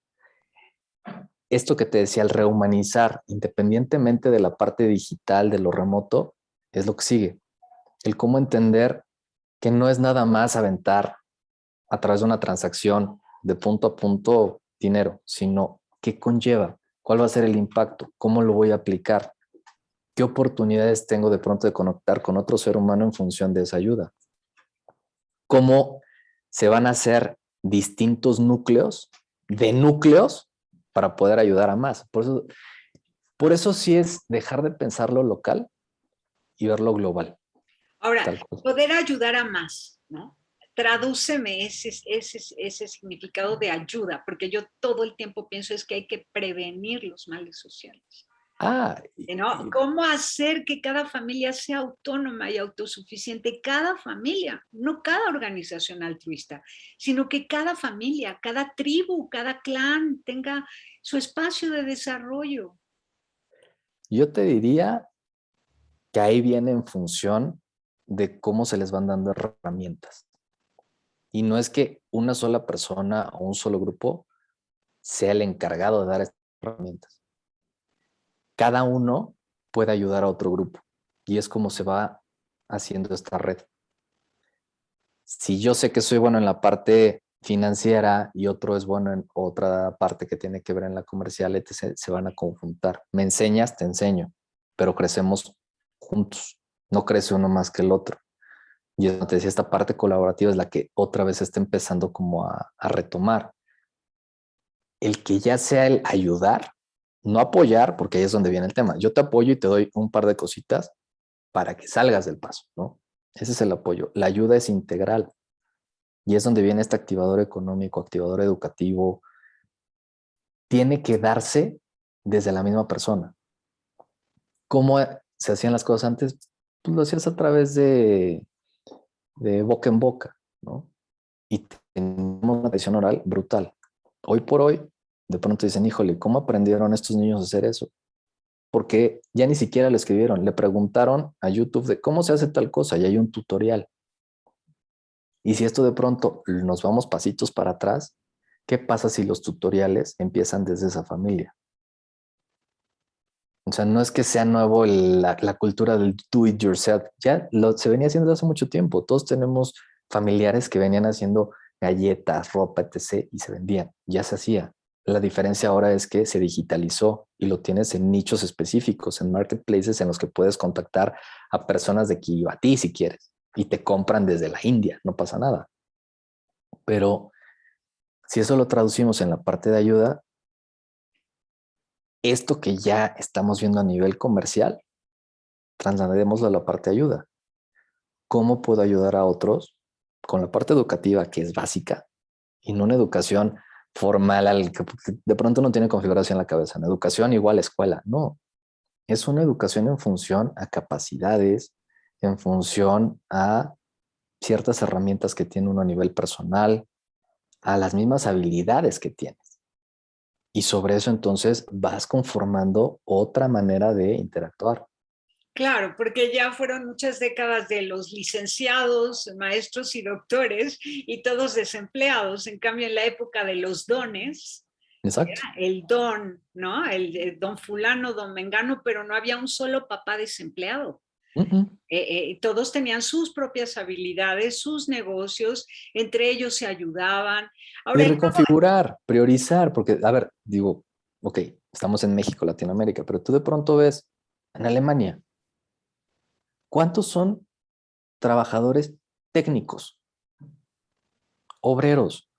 Esto que te decía, el rehumanizar, independientemente de la parte digital, de lo remoto, es lo que sigue. El cómo entender que no es nada más aventar a través de una transacción de punto a punto dinero, sino qué conlleva, cuál va a ser el impacto, cómo lo voy a aplicar, qué oportunidades tengo de pronto de conectar con otro ser humano en función de esa ayuda, cómo se van a hacer distintos núcleos de núcleos para poder ayudar a más. Por eso sí es dejar de pensar lo local y verlo global. Ahora, Tal cual. poder ayudar a más, ¿no? Tradúceme ese significado de ayuda, porque yo todo el tiempo pienso es que hay que prevenir los males sociales. Ah, ¿No? ¿Cómo hacer que cada familia sea autónoma y autosuficiente? Cada familia, no cada organización altruista, sino que cada familia, cada tribu, cada clan tenga su espacio de desarrollo. yo te diría que ahí viene en función de cómo se les van dando herramientas. Y no es que una sola persona o un solo grupo sea el encargado de dar estas herramientas. Cada uno puede ayudar a otro grupo y es como se va haciendo esta red. Si yo sé que soy bueno en la parte financiera y otro es bueno en otra parte que tiene que ver en la comercial, etc., se van a conjuntar. Me enseñas, te enseño, pero crecemos juntos. No crece uno más que el otro. Y te decía, esta parte colaborativa es la que otra vez está empezando como a retomar. El que ya sea el ayudar, no apoyar, porque ahí es donde viene el tema. Yo te apoyo y te doy un par de cositas para que salgas del paso, ¿no? Ese es el apoyo. La ayuda es integral y es donde viene este activador económico, activador educativo. Tiene que darse desde la misma persona. ¿Cómo se hacían las cosas antes? Pues lo hacías a través de de boca en boca, ¿no? Y tenemos una tradición oral brutal. Hoy por hoy, de pronto dicen, híjole, ¿cómo aprendieron estos niños a hacer eso? Porque ya ni siquiera le escribieron, le preguntaron a YouTube de cómo se hace tal cosa y hay un tutorial. Y si esto de pronto nos vamos pasitos para atrás, ¿qué pasa si los tutoriales empiezan desde esa familia? O sea, no es que sea nuevo la cultura del do it yourself, ya se venía haciendo desde hace mucho tiempo. Todos tenemos familiares que venían haciendo galletas, ropa, etc. y se vendían, ya se hacía. La diferencia ahora es que se digitalizó y lo tienes en nichos específicos, en marketplaces en los que puedes contactar a personas de aquí o a ti si quieres y te compran desde la India, no pasa nada. Pero si eso lo traducimos en la parte de ayuda, esto que ya estamos viendo a nivel comercial, trasladémoslo a la parte de ayuda. ¿Cómo puedo ayudar a otros con la parte educativa que es básica y no una educación formal al que de pronto no tiene configuración en la cabeza? Una educación igual a escuela. No, es una educación en función a capacidades, en función a ciertas herramientas que tiene uno a nivel personal, a las mismas habilidades que tienes. Y sobre eso entonces vas conformando otra manera de interactuar. Claro, porque ya fueron muchas décadas de los licenciados, maestros y doctores y todos desempleados. En cambio, en la época de los dones, Exacto. era el don, ¿no? El don fulano, don mengano, pero no había un solo papá desempleado. Todos tenían sus propias habilidades, sus negocios, entre ellos se ayudaban. Y Ahora, reconfigurar, priorizar, porque, a ver, digo, ok, estamos en México, Latinoamérica, pero tú de pronto ves en Alemania, ¿cuántos son trabajadores técnicos, obreros,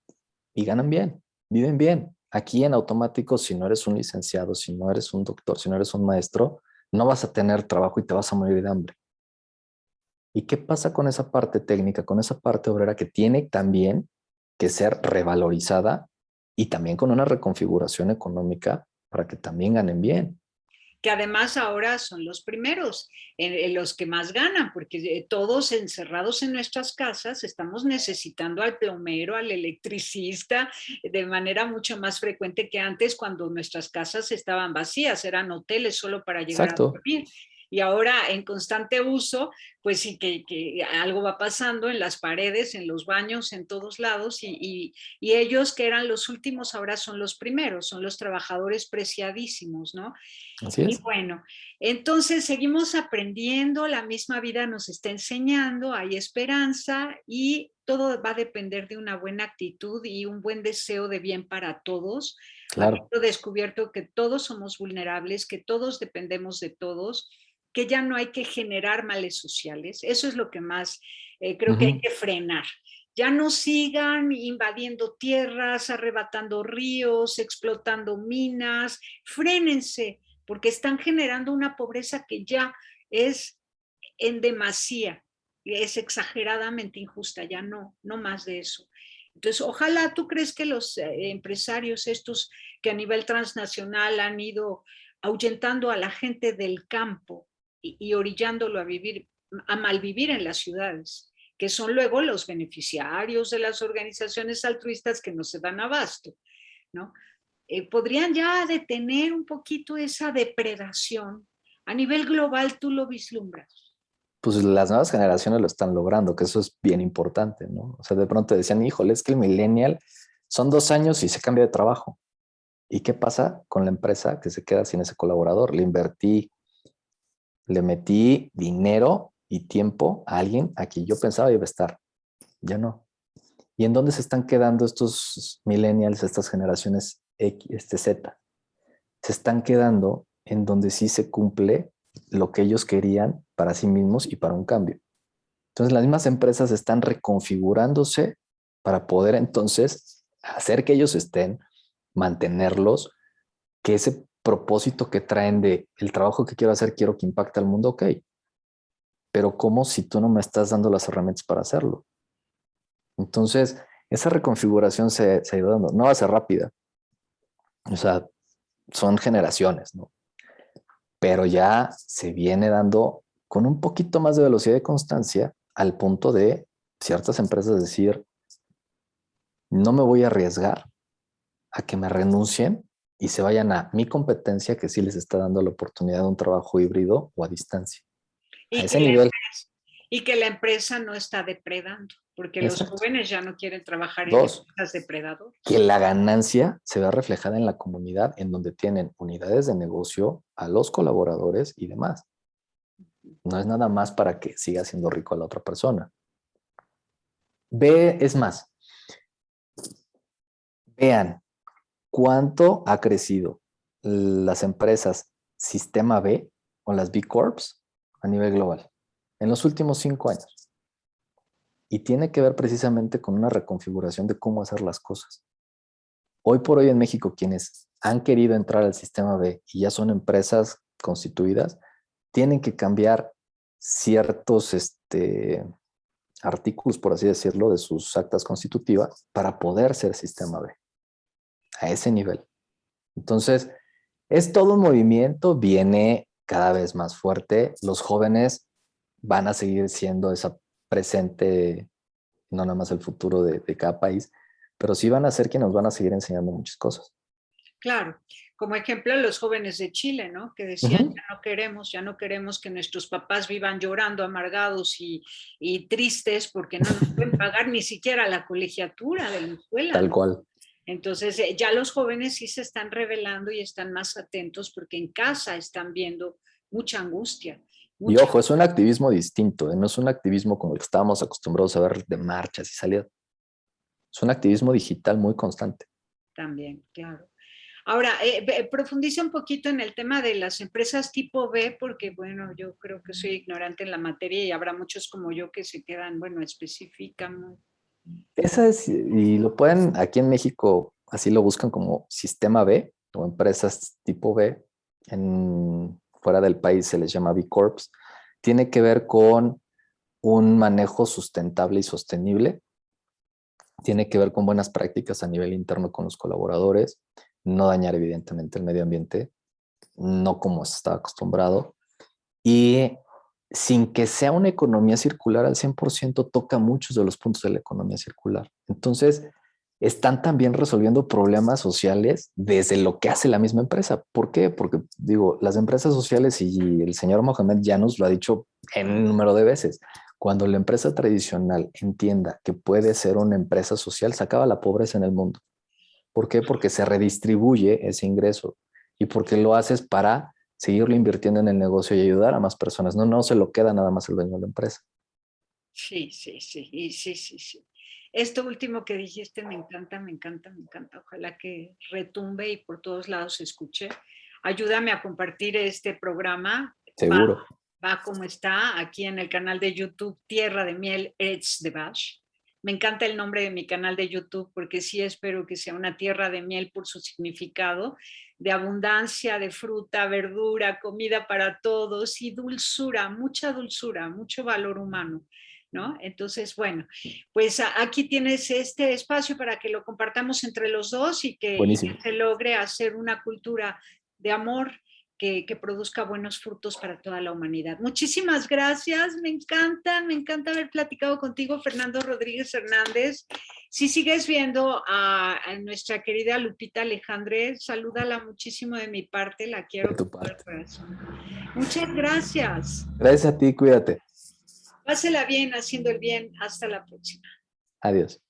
y ganan bien, viven bien? Aquí en automático, si no eres un licenciado, si no eres un doctor, si no eres un maestro, no vas a tener trabajo y te vas a morir de hambre. ¿Y qué pasa con esa parte técnica, con esa parte obrera que tiene también que ser revalorizada y también con una reconfiguración económica para que también ganen bien? que además ahora son los primeros, los que más ganan, porque todos encerrados en nuestras casas estamos necesitando al plomero, al electricista, de manera mucho más frecuente que antes cuando nuestras casas estaban vacías, eran hoteles solo para llegar a Exacto. dormir. Y ahora en constante uso, pues sí que algo va pasando en las paredes, en los baños, en todos lados, y ellos que eran los últimos ahora son los primeros, son los trabajadores preciadísimos, ¿no? Así Y es. bueno, entonces seguimos aprendiendo, la misma vida nos está enseñando, hay esperanza y todo va a depender de una buena actitud y un buen deseo de bien para todos, Claro. habiendo descubierto que todos somos vulnerables, que todos dependemos de todos, que ya no hay que generar males sociales. Eso es lo que más creo que hay que frenar. Ya no sigan invadiendo tierras, arrebatando ríos, explotando minas, frénense porque están generando una pobreza que ya es en demasía, es exageradamente injusta, ya no, no más de eso. Entonces, ojalá tú crees que los empresarios estos que a nivel transnacional han ido ahuyentando a la gente del campo y orillándolo a vivir, a malvivir en las ciudades, que son luego los beneficiarios de las organizaciones altruistas que no se dan abasto, ¿no? Podrían ya detener un poquito esa depredación. A nivel global, tú lo vislumbras. Pues las nuevas generaciones lo están logrando, que eso es bien importante, ¿no? O sea, de pronto decían, híjole, es que el millennial son 2 años y se cambia de trabajo. ¿Y qué pasa con la empresa que se queda sin ese colaborador? Le invertí, le metí dinero y tiempo a alguien a quien yo pensaba iba a estar. Ya no. ¿Y en dónde se están quedando estos millennials, estas generaciones X, Z? Se están quedando en donde sí se cumple lo que ellos querían para sí mismos y para un cambio. Entonces las mismas empresas están reconfigurándose para poder entonces hacer que ellos estén, mantenerlos, que ese propósito que traen de el trabajo que quiero hacer, quiero que impacte al mundo, ok, pero ¿cómo si tú no me estás dando las herramientas para hacerlo? Entonces, esa reconfiguración se ha ido dando. No va a ser rápida, o sea, son generaciones, ¿no? Pero ya se viene dando con un poquito más de velocidad y constancia al punto de ciertas empresas decir, no me voy a arriesgar a que me renuncien y se vayan a mi competencia que sí les está dando la oportunidad de un trabajo híbrido o a distancia. A Y ese que nivel. y que la empresa no está depredando, porque los Exacto. jóvenes ya no quieren trabajar en Dos, empresas depredadoras. que la ganancia se vea reflejada en la comunidad en donde tienen unidades de negocio, a los colaboradores y demás. No es nada más para que siga siendo rico a la otra persona. Es más, vean cuánto ha crecido las empresas Sistema B o las B Corps a nivel global en los últimos 5 años. Y tiene que ver precisamente con una reconfiguración de cómo hacer las cosas. Hoy por hoy en México, quienes han querido entrar al Sistema B y ya son empresas constituidas, tienen que cambiar ciertos artículos, por así decirlo, de sus actas constitutivas para poder ser Sistema B a ese nivel. Entonces, es todo un movimiento, viene cada vez más fuerte. Los jóvenes van a seguir siendo esa presente, no nada más el futuro de cada país, pero sí van a ser quienes nos van a seguir enseñando muchas cosas. Claro, como ejemplo los jóvenes de Chile, ¿no? Que decían, ya no queremos que nuestros papás vivan llorando, amargados y tristes porque no nos pueden pagar ni siquiera la colegiatura de la escuela, Tal ¿no? cual. Entonces, ya los jóvenes sí se están revelando y están más atentos porque en casa están viendo mucha angustia. Y Mucha ojo, es un activismo distinto, ¿eh? No es un activismo como el que estábamos acostumbrados a ver de marchas y salidas. Es un activismo digital muy constante. también, claro. Ahora, profundiza un poquito en el tema de las empresas tipo B, porque, bueno, yo creo que soy ignorante en la materia y habrá muchos como yo que se quedan, bueno, especifican. Esa es, y lo pueden, aquí en México, así lo buscan como sistema B o empresas tipo B. Fuera del país se les llama B Corps. Tiene que ver con un manejo sustentable y sostenible. Tiene que ver con buenas prácticas a nivel interno con los colaboradores, no dañar evidentemente el medio ambiente, no como se estaba acostumbrado. Y sin que sea una economía circular al 100%, toca muchos de los puntos de la economía circular. Entonces, están también resolviendo problemas sociales desde lo que hace la misma empresa. ¿Por qué? Porque, digo, las empresas sociales, y el señor Mohamed ya nos lo ha dicho en un número de veces, cuando la empresa tradicional entienda que puede ser una empresa social, se acaba la pobreza en el mundo. ¿Por qué? Porque se redistribuye ese ingreso y porque lo haces para seguirlo invirtiendo en el negocio y ayudar a más personas. No se lo queda nada más el dueño de la empresa. Sí, sí, sí, y sí, sí, sí. Esto último que dijiste me encanta, me encanta, me encanta. Ojalá que retumbe y por todos lados se escuche. Ayúdame a compartir este programa. Seguro. Va como está aquí en el canal de YouTube Tierra de Miel Eretz de Bash. Me encanta el nombre de mi canal de YouTube porque sí espero que sea una tierra de miel por su significado, de abundancia, de fruta, verdura, comida para todos y dulzura, mucho valor humano, ¿no? Entonces, bueno, pues aquí tienes este espacio para que lo compartamos entre los dos y que Buenísimo. se logre hacer una cultura de amor que produzca buenos frutos para toda la humanidad. Muchísimas gracias, me encanta haber platicado contigo, Fernando Rodríguez Hernández. Si sigues viendo a nuestra querida Lupita Alejandre, salúdala muchísimo de mi parte, la quiero De tu con todo el parte. corazón. Muchas gracias. Gracias a ti, cuídate. Pásela bien haciendo el bien. Hasta la próxima. Adiós.